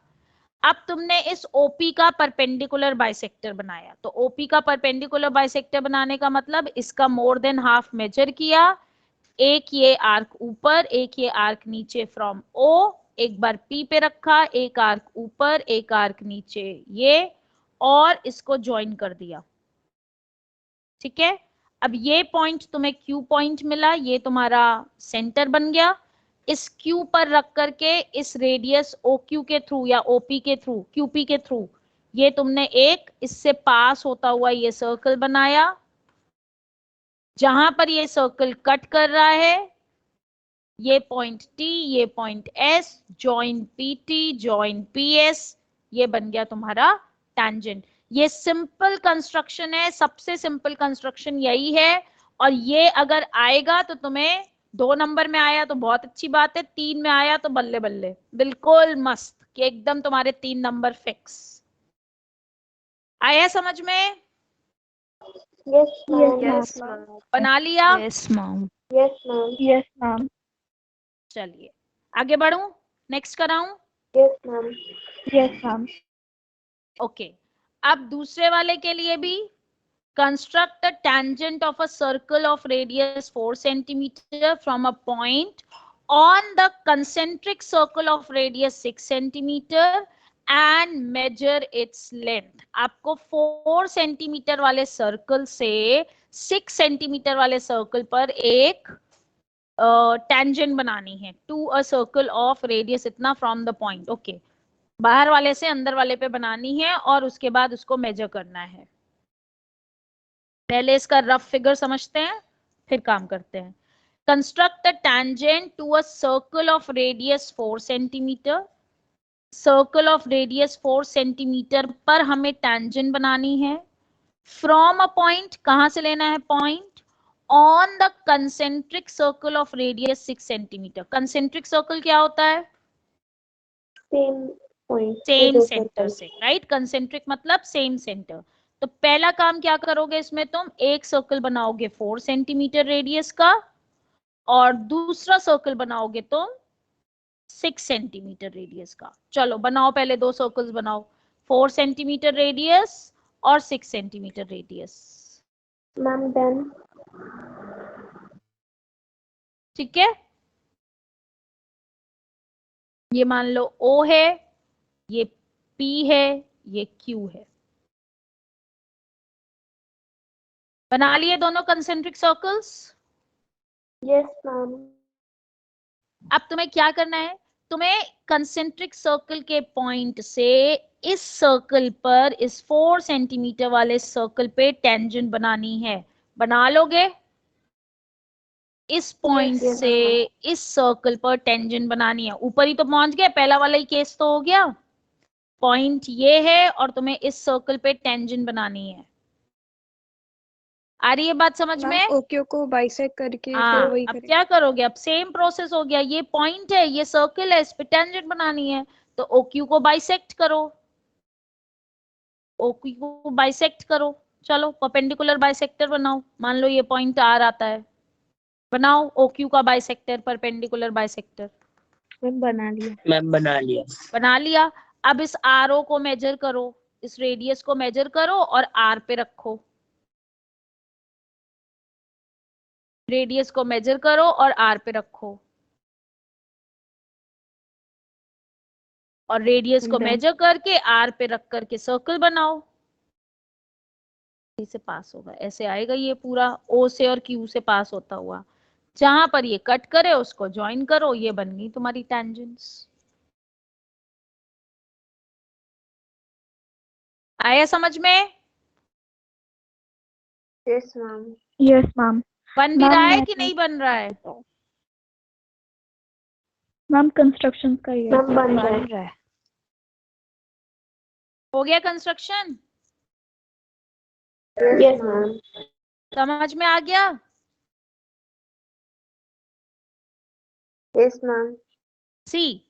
A: अब तुमने इस OP का परपेंडिकुलर बाइसेक्टर बनाया। तो OP का परपेंडिकुलर बाइसेक्टर बनाने का मतलब इसका मोर देन हाफ मेजर किया, एक ये आर्क ऊपर, एक ये आर्क नीचे फ्रॉम O, एक बार P पे रखा, एक आर्क ऊपर, एक आर्क नीचे ये, और इसको ज्वाइन कर दिया। ठीक है, अब ये पॉइंट तुम्हें Q पॉइंट मिला, ये तुम्हारा सेंटर बन गया। इस Q पर रख करके इस रेडियस OQ के थ्रू या OP के थ्रू, QP के थ्रू, ये तुमने एक इससे पास होता हुआ ये सर्कल बनाया। जहां पर ये सर्कल कट कर रहा है, ये पॉइंट T, ये point S, join PT, join PS, ये बन गया तुम्हारा टैंजेंट। ये सिंपल कंस्ट्रक्शन है, सबसे सिंपल कंस्ट्रक्शन यही है। और ये अगर आएगा तो तुम्हें 2 नंबर में आया तो बहुत अच्छी बात है, 3 में आया तो बल्ले बल्ले, बिल्कुल मस्त, कि एकदम तुम्हारे 3 नंबर फिक्स। आया समझ में?
B: Yes ma'am.
A: बना लिया?
F: Yes ma'am.
B: Yes ma'am.
A: चलिए आगे बढ़ूं, नेक्स्ट कराऊं?
B: Yes ma'am.
A: ओके, अब दूसरे वाले के लिए भी construct a tangent of a circle of radius 4 centimeter from a point on the concentric circle of radius 6 centimeter and measure its length। आपको 4 सेंटीमीटर वाले सर्कल से 6 सेंटीमीटर वाले सर्कल पर एक टेंजेंट बनानी है to a circle of radius इतना फ्रॉम द पॉइंट। ओके, बाहर वाले से अंदर वाले पे बनानी है और उसके बाद उसको मेजर करना है। पहले इसका रफ फिगर समझते हैं, फिर काम करते हैं। Construct a tangent to a circle of radius 4 centimetre. Circle of radius 4 centimetre पर हमें टेंजेंट बनानी है फ्रॉम अ पॉइंट, कहां से लेना है point, on the concentric circle of radius 6 centimetre. Concentric circle क्या होता है?
B: सेम पॉइंट
A: सेम सेंटर से, राइट। कंसेंट्रिक मतलब सेम सेंटर। तो पहला काम क्या करोगे इसमें, तुम एक सर्कल बनाओगे 4 सेंटीमीटर रेडियस का और दूसरा सर्कल बनाओगे तुम 6 सेंटीमीटर रेडियस का। चलो बनाओ, पहले दो सर्कल्स बनाओ, 4 सेंटीमीटर रेडियस और 6 सेंटीमीटर रेडियस।
B: Ma'am done.
A: ठीक है, ये मान लो O है, ये P है, ये Q है। बना लिए दोनों कंसेंट्रिक सर्कल्स?
B: Yes ma'am.
A: अब तुम्हें क्या करना है, तुम्हें कंसेंट्रिक सर्कल के पॉइंट से इस सर्कल पर, इस 4 सेंटीमीटर वाले सर्कल पे टेंजेंट बनानी है। बना लोगे? इस पॉइंट
B: yes,
A: से इस सर्कल पर टेंजेंट बनानी है। ऊपर ही तो पहुंच गए, पहला वाला ही केस तो हो गया। पॉइंट ये है और तुम्हें इस सर्कल पे टेंजेंट बनानी है। आ रही है बात समझ में?
F: ओक्यू को बाइसेक्ट करके
A: हाँ,
F: फिर वही
A: अब
F: करेंगे।
A: क्या करोगे, अब सेम प्रोसेस हो गया। ये पॉइंट है, ये सर्कल है, इस पे टेंजेंट बनानी है, तो OQ को बाइसेक्ट करो। OQ को बाइसेक्ट करो। चलो परपेंडिकुलर बाइसेक्टर बनाओ। मान लो ये पॉइंट R आता है, बनाओ OQ का बाइसेक्टर, परपेंडिकुलर बाइसेक्टर।
B: मैम बना लिया।
C: मैम बना लिया।
A: बना लिया। अब इस RO को मेजर करो, इस रेडियस को मेजर करो और R पे रखो। रेडियस को मेजर करो और R पे रखो, और रेडियस को मेजर करके R पे रख करके सर्कल बनाओ। से पास होगा, ऐसे आएगा ये पूरा, O से और Q से पास होता हुआ। जहां पर ये कट करे उसको ज्वाइन करो, ये बन गई तुम्हारी टेंजेंट्स। आया समझ में?
B: Yes ma'am.
F: Yes ma'am.
A: बन भी रहा है कि नहीं बन रहा है?
F: मैम कंस्ट्रक्शन का ही है।
B: मैम बन रहा है।
A: हो गया कंस्ट्रक्शन?
B: Yes ma'am.
A: समझ में आ गया?
B: Yes ma'am.
A: सी,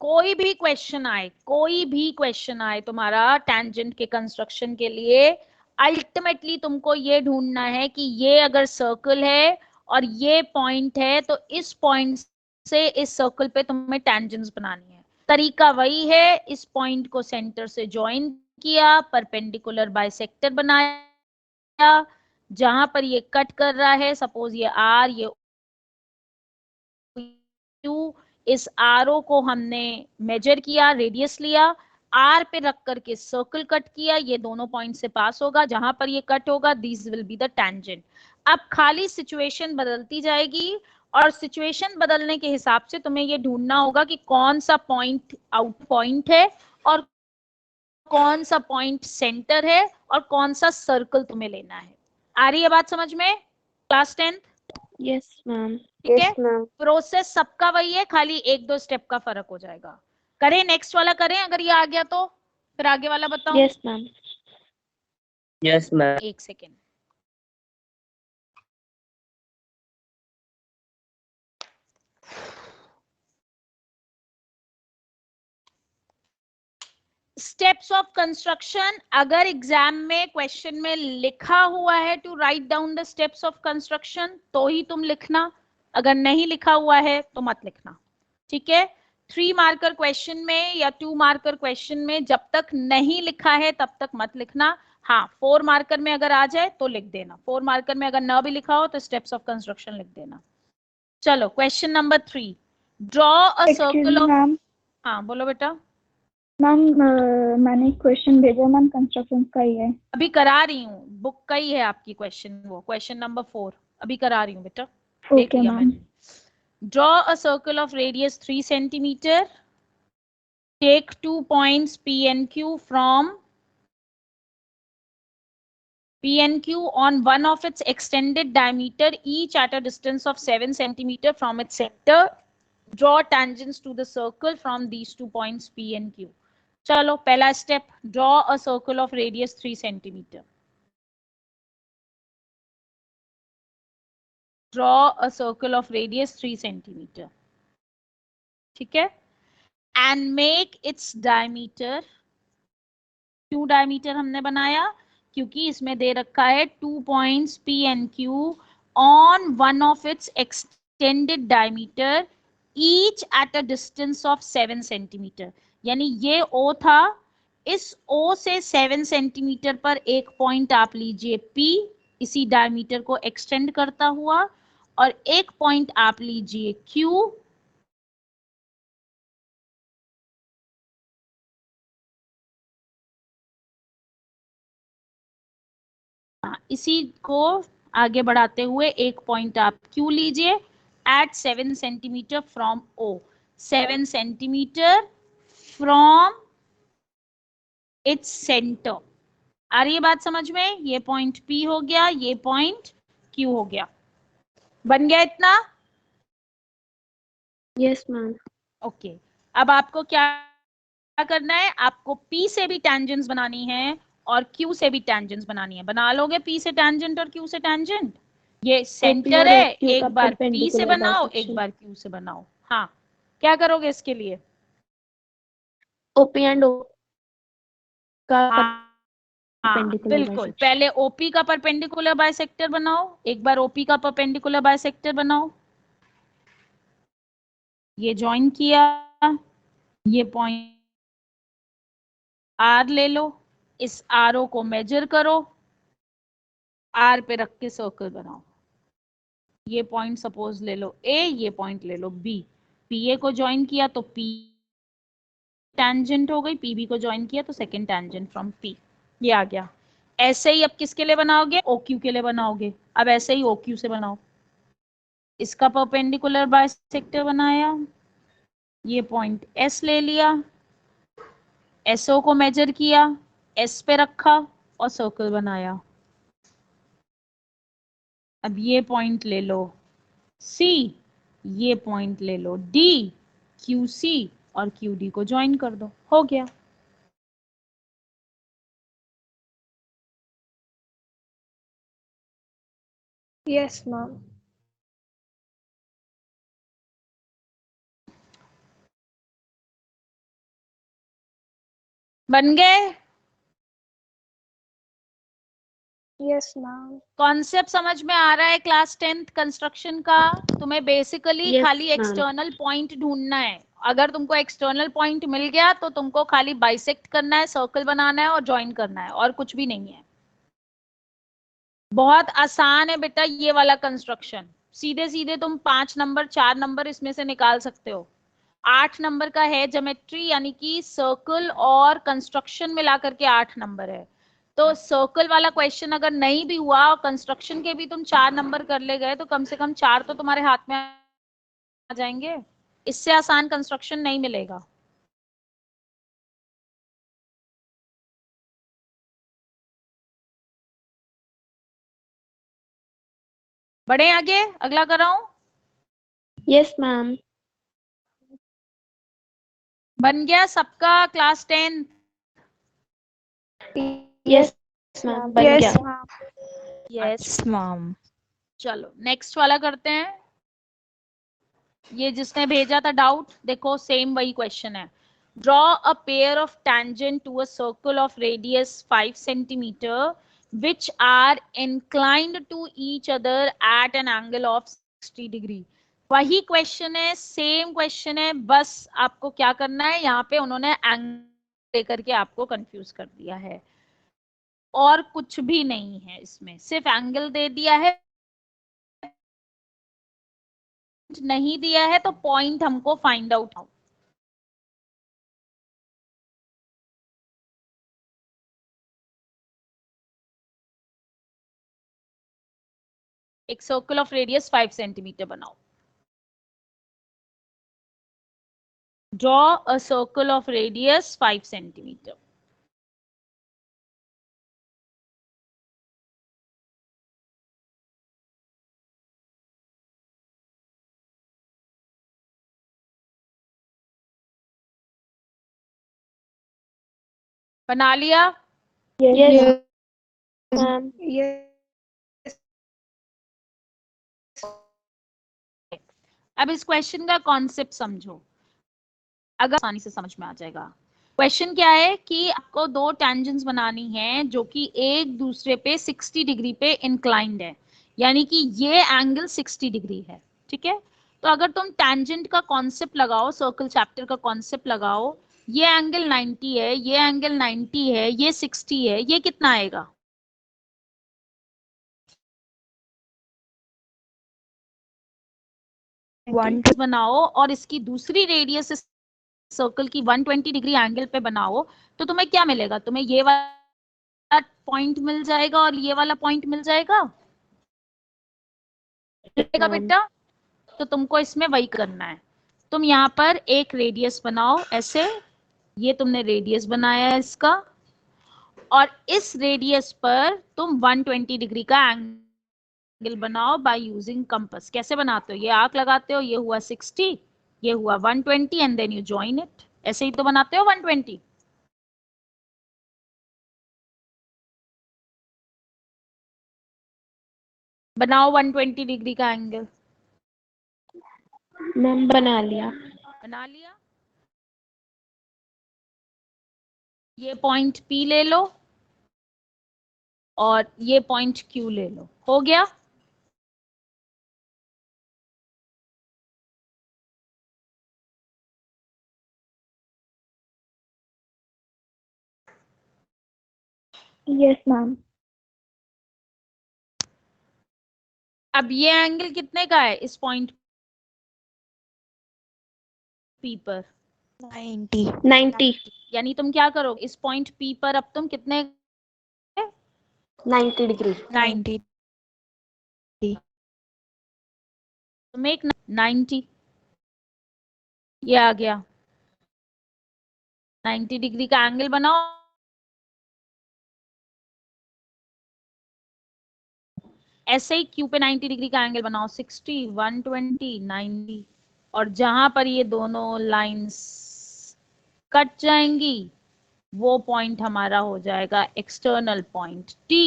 A: कोई भी क्वेश्चन आए, कोई भी क्वेश्चन आए तुम्हारा टेंजेंट के कंस्ट्रक्शन के लिए, अल्टीमेटली तुमको ये ढूंढना है कि ये अगर सर्कल है और ये पॉइंट है, तो इस पॉइंट से इस सर्कल पे तुम्हें टेंजेंट्स बनानी है। तरीका वही है, इस पॉइंट को सेंटर से ज्वाइन किया, परपेंडिकुलर बाइसेक्टर बनाया, जहां पर ये कट कर रहा है, सपोज ये R, ये Q, इस RO को हमने मेजर किया, रेडियस लिया, R पे रख करके सर्कल कट किया, ये दोनों पॉइंट से पास होगा, जहां पर ये कट होगा this will be the tangent. अब खाली सिचुएशन बदलती जाएगी और सिचुएशन बदलने के हिसाब से तुम्हें ये ढूंढना होगा कि कौन सा पॉइंट आउट पॉइंट है और कौन सा पॉइंट सेंटर है और कौन सा सर्कल तुम्हें लेना है। आ रही है बात समझ में? Class 10th?
B: Yes ma'am.
A: ठीक है,
B: यस मैम।
A: प्रोसेस सबका वही है, खाली एक दो स्टेप का फर्क हो जाएगा। करें नेक्स्ट वाला करें, अगर ये आ गया तो फिर आगे वाला बताओ।
B: Yes ma'am.
C: Yes ma'am.
A: एक सेकेंड। स्टेप्स ऑफ कंस्ट्रक्शन, अगर एग्जाम में क्वेश्चन में लिखा हुआ है to write down the steps of construction तो ही तुम लिखना, अगर नहीं लिखा हुआ है तो मत लिखना। ठीक है, 3 मार्कर क्वेश्चन में या 2 मार्कर क्वेश्चन में जब तक नहीं लिखा है तब तक मत लिखना। हाँ, 4 मार्कर में अगर आ जाए तो लिख देना, 4 मार्कर में अगर ना भी लिखा हो तो स्टेप्स ऑफ कंस्ट्रक्शन लिख देना। चलो question number 3, draw a circle of.
F: Ma'am,
A: हाँ बोलो बेटा।
F: मैम मैंने क्वेश्चन भेजा मैम, कंस्ट्रक्शन का ही है।
A: अभी करा रही हूँ, बुक का ही है आपकी क्वेश्चन, वो क्वेश्चन नंबर 4 अभी करा रही हूँ बेटा। देख
F: ओके
A: लिया
F: मैम।
A: मैंने। Draw a circle of radius 3 centimetre, take 2 points P and Q from P and Q on one of its extended diameter, each at a distance of 7 centimeter from its center. Draw tangents to the circle from these 2 points P and Q. चलो पहला step, draw a circle of radius 3 centimeter. Draw a circle of radius 3 centimeter. ठीक है? And make its diameter. क्यों diameter हमने बनाया? क्योंकि इसमें दे रखा है 2 points P and Q on one of its extended diameter each at a distance of 7 centimeter. यानी ये O था, इस O से 7 सेंटीमीटर पर एक पॉइंट आप लीजिए P, इसी डायमीटर को एक्सटेंड करता हुआ, और एक पॉइंट आप लीजिए Q, इसी को आगे बढ़ाते हुए एक पॉइंट आप Q लीजिए at 7 centimetre from O. 7 centimetre from its centre. आ रही है बात समझ में? ये पॉइंट P हो गया, ये पॉइंट Q हो गया. बन गया इतना?
B: Yes, ma'am.
A: ओके. अब आपको क्या करना है? आपको P से भी टेंजेंट्स बनानी है और Q से भी टेंजेंट्स बनानी है. बना लोगे P से टेंजेंट और Q से टेंजेंट? ये सेंटर है, एक बार P से बनाओ, एक बार Q से बनाओ. हाँ, क्या करोगे इसके लिए?
B: OP and O का
A: हाँ,
B: perpendicular
A: बिल्कुल.
B: bisection.
A: पहले OP का परपेंडिकुलर बाइसेक्टर बनाओ, एक बार OP का परपेंडिकुलर बाइसेक्टर बनाओ. ये ज्वाइन किया, ये पॉइंट R ले लो, इस RO को मेजर करो, R पे रख के सर्कल बनाओ. ये पॉइंट सपोज ले लो A, ये पॉइंट ले लो B. PA को ज्वाइन किया तो P टेंजेंट हो गई, PB को ज्वाइन किया तो सेकंड टेंजेंट फ्रॉम P. ये आ गया. ऐसे ही अब किसके लिए बनाओगे? OQ के लिए बनाओगे. अब ऐसे ही OQ से बनाओ. इसका परपेंडिकुलर बाइसेक्टर बनाया, ये पॉइंट S ले लिया, SO को मेजर किया, S पे रखा और सर्कल बनाया. अब ये पॉइंट ले लो C, ये पॉइंट ले लो D, QC और QD को ज्वाइन कर दो. हो गया.
F: Yes, ma'am.
A: बन गए?
F: Yes, ma'am.
A: कॉन्सेप्ट समझ में आ रहा है? क्लास 10th कंस्ट्रक्शन का तुम्हें बेसिकली
B: Yes,
A: खाली
B: ma'am.
A: एक्सटर्नल पॉइंट ढूंढना है. अगर तुमको एक्सटर्नल पॉइंट मिल गया तो तुमको खाली बाइसेक्ट करना है, सर्कल बनाना है और ज्वाइन करना है, और कुछ भी नहीं है. बहुत आसान है बेटा ये वाला कंस्ट्रक्शन. सीधे सीधे तुम 5 नंबर 4 नंबर इसमें से निकाल सकते हो. 8 नंबर का है ज्योमेट्री, यानी कि सर्कल और कंस्ट्रक्शन मिला करके 8 नंबर है. तो सर्कल वाला क्वेश्चन अगर नहीं भी हुआ और कंस्ट्रक्शन के भी तुम 4 नंबर कर ले गए तो कम से कम 4 तो तुम्हारे हाथ में आ जाएंगे. इससे आसान कंस्ट्रक्शन नहीं मिलेगा. बढ़े आगे, अगला कराऊं?
B: Yes, ma'am.
A: बन गया सबका क्लास 10?
B: Yes, ma'am. बन
F: Yes,
B: गया.
F: ma'am. Yes, ma'am.
A: चलो नेक्स्ट वाला करते हैं. ये जिसने भेजा था डाउट, देखो सेम वही क्वेश्चन है. Draw a pair of tangent to a circle of radius 5 centimeter which are inclined to each other at an angle of 60 degree. वही क्वेश्चन है, सेम क्वेश्चन है, बस आपको क्या करना है, यहाँ पे उन्होंने एंगल लेकर के आपको कंफ्यूज कर दिया है और कुछ भी नहीं है इसमें, सिर्फ एंगल दे दिया है. नहीं दिया है तो पॉइंट हमको फाइंड आउट. एक सर्कल ऑफ रेडियस 5 सेंटीमीटर बनाओ. Draw a circle of radius 5 centimetre. बना लिया?
B: Yes, ma'am.
A: अब इस क्वेश्चन का कॉन्सेप्ट समझो, अगर आसानी से समझ में आ जाएगा। क्वेश्चन क्या है कि आपको दो टेंजेंट्स बनानी है जो कि एक दूसरे पे 60 डिग्री पे इंक्लाइंड है, यानी कि ये एंगल 60 डिग्री है, ठीक है। तो अगर तुम टेंजेंट का कॉन्सेप्ट लगाओ, सर्कल चैप्टर का कॉन्सेप्ट लगाओ, ये एंगल 90 है, ये एंगल 90 है, ये 60 है, ये कितना आएगा? बनाओ और इसकी दूसरी रेडियस सर्कल की 120 डिग्री एंगल पे बनाओ, तो तुम्हें क्या मिलेगा? तुम्हें ये वाला पॉइंट मिल जाएगा और ये वाला पॉइंट मिल जाएगा बेटा। तो तुमको इसमें वही करना है, तुम यहाँ पर एक रेडियस बनाओ ऐसे, ये तुमने रेडियस बनाया है इसका, और इस रेडियस पर तुम 120 डिग्री का एंगल बनाओ बाय यूजिंग कंपास। कैसे बनाते हो? ये आर्क लगाते हो, ये हुआ 60, ये हुआ 120 and then you join it. ऐसे ही तो बनाते हो 120। बनाओ 120 डिग्री का एंगल।
B: मैम बना लिया।
A: बना लिया? ये पॉइंट P ले लो और ये पॉइंट Q ले लो, हो गया?
B: Yes, ma'am.
A: अब ये एंगल कितने का है इस पॉइंट P पर?
B: 90.
A: यानी तुम क्या करोगे, इस पॉइंट P पर अब तुम कितने
B: 90 degree.
F: 90.
A: तुम एक 90, ये आ गया 90 डिग्री का एंगल बनाओ। ऐसे ही Q पे 90 डिग्री का एंगल बनाओ, 60, 120, 90, और जहां पर ये दोनों लाइंस कट जाएंगी वो पॉइंट हमारा हो जाएगा एक्सटर्नल पॉइंट T।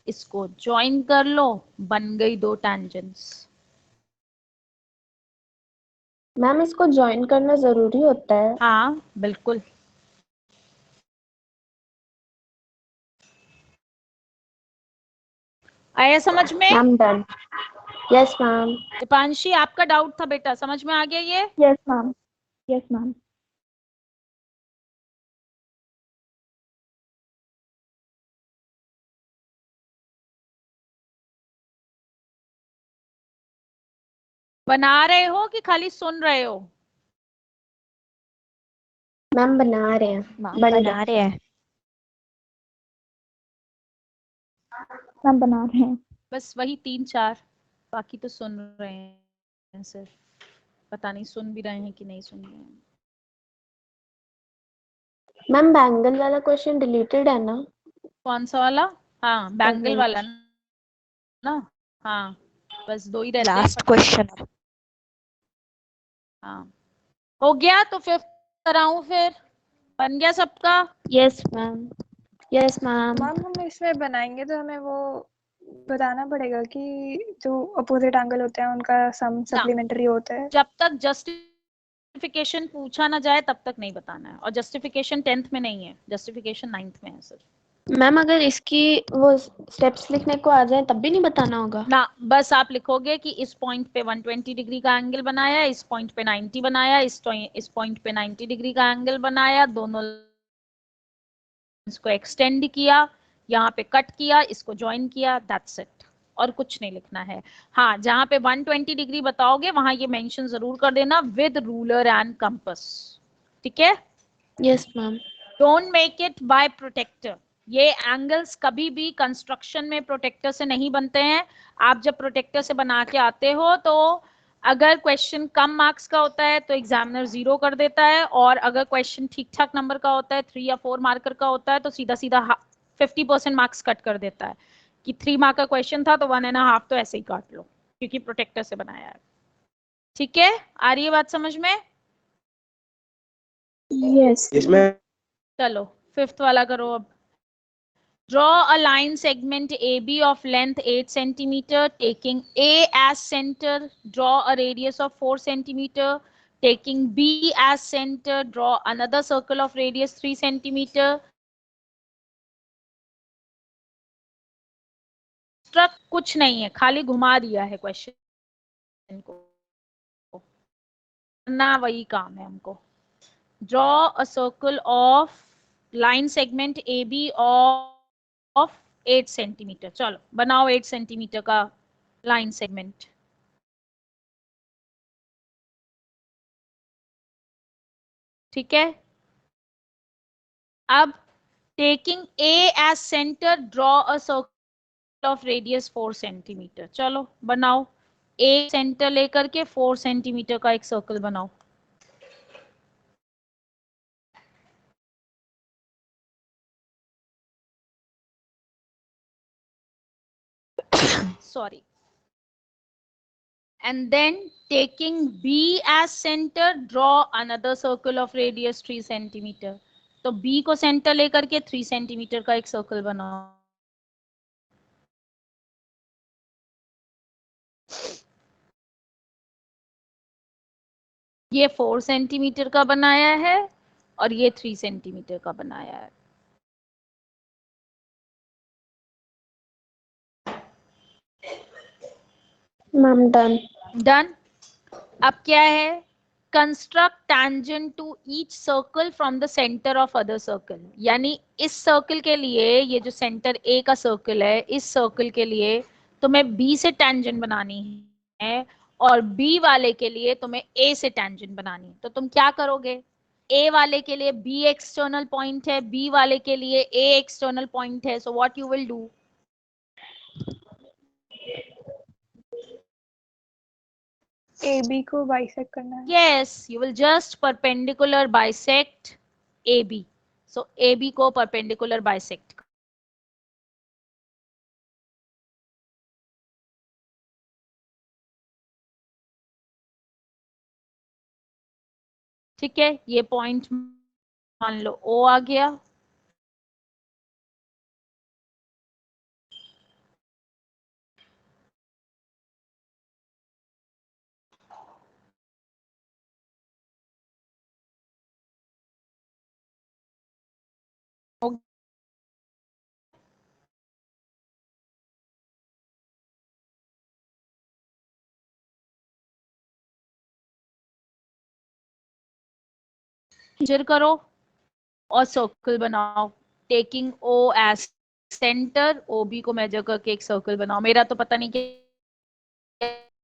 A: इसको ज्वाइन कर लो, बन गई दो टेंजेंट्स।
B: मैम इसको ज्वाइन करना जरूरी होता है?
A: हाँ बिल्कुल। आया समझ में?
B: Ma'am done. Yes ma'am.
A: Deepanshi आपका डाउट था बेटा, समझ में आ गया ये?
B: Yes ma'am. Yes ma'am.
A: बना रहे हो कि खाली सुन रहे हो?
B: मैम बना रहे हैं।
F: बना रहे हैं।
B: मैम बना रहे हैं।
A: बस वही 3-4, बाकी तो सुन रहे हैं सिर्फ, पता नहीं सुन भी रहे हैं कि नहीं सुन रहे हैं।
B: मैम बैंगल वाला क्वेश्चन डिलीटेड है ना?
A: कौन सा वाला? हाँ बैंगल वाला ना, हाँ बस दो ही रहते हैं।
F: Last question.
A: हाँ हो गया, तो फिर कराऊं फिर? बन गया सबका?
B: Yes ma'am. Yes ma'am.
G: Ma'am हम इसमें बनाएंगे तो हमें वो बताना पड़ेगा कि जो अपोजिट एंगल होते हैं उनका सम सप्लीमेंट्री होता है।
A: जब तक जस्टिफिकेशन पूछा ना जाए तब तक नहीं बताना है, और जस्टिफिकेशन 10th में नहीं है, जस्टिफिकेशन 9th में है सिर्फ।
B: मैम अगर इसकी वो स्टेप्स लिखने को आ जाए तब भी नहीं बताना होगा
A: ना, बस आप लिखोगे कि इस पॉइंट पे 120 डिग्री का एंगल बनाया, इस पॉइंट पे 90 बनाया, इस पॉइंट पे 90 डिग्री का एंगल बनाया, दोनों इसको एक्सटेंड किया, यहाँ पे कट किया, इसको ज्वाइन किया, दैट्स इट, और कुछ नहीं लिखना है। हाँ जहाँ पे 120 डिग्री बताओगे वहां ये मेंशन जरूर कर देना विद रूलर एंड कंपास, ठीक है?
B: Yes ma'am.
A: Don't make it by protractor. ये एंगल्स कभी भी कंस्ट्रक्शन में प्रोटेक्टर से नहीं बनते हैं। आप जब प्रोटेक्टर से बना के आते हो तो अगर क्वेश्चन कम मार्क्स का होता है तो एग्जामिनर 0 कर देता है, और अगर क्वेश्चन ठीक ठाक नंबर का होता है, 3 या 4 मार्कर का होता है, तो सीधा सीधा 50% मार्क्स कट कर देता है कि 3 मार्क का क्वेश्चन था तो 1.5 तो ऐसे ही काट लो, क्योंकि प्रोटेक्टर से बनाया है। ठीक है, आ रही है बात समझ में?
B: यस।
A: चलो 5th वाला करो अब. Draw a line segment AB of length 8 centimeter, taking A as center. Draw a radius of 4 centimeter. Taking B as center, draw another circle of radius 3 centimeter. Construct कुछ नहीं है, खाली घुमा दिया है क्वेश्चन को. ना वही काम है हमको. Draw a circle of line segment AB of 8 centimetre. चलो बनाओ 8 सेंटीमीटर का लाइन सेगमेंट. ठीक है. अब taking A as center, draw a circle of radius 4 centimetre. चलो बनाओ. A सेंटर लेकर के 4 सेंटीमीटर का एक सर्कल बनाओ. Sorry. And then taking B as center, draw another circle of radius 3 centimetre. तो B को सेंटर लेकर के 3 सेंटीमीटर का एक सर्कल बनाओ. ये 4 सेंटीमीटर का बनाया है और ये 3 सेंटीमीटर का बनाया है.
B: Ma'am done.
A: डन. अब क्या है? Construct tangent to each circle from the centre of other circle. यानी इस सर्कल के लिए, ये जो सेंटर ए का सर्कल है, इस सर्कल के लिए तुम्हें बी से टैंजेंट बनानी है और बी वाले के लिए तुम्हें ए से टैंजेंट बनानी है. तो तुम क्या करोगे? ए वाले के लिए बी एक्सटर्नल पॉइंट है, बी वाले के लिए ए एक्सटर्नल पॉइंट है. So what you will do?
G: AB को बाइसेक्ट करना है.
A: Yes, you will just perpendicular bisect AB. So AB को perpendicular bisect. ठीक है. ये पॉइंट मान लो O आ गया. मेजर करो और सर्कल बनाओ. Taking O as centre, OB को मेजर करके एक सर्कल बनाओ. मेरा तो पता नहीं क्या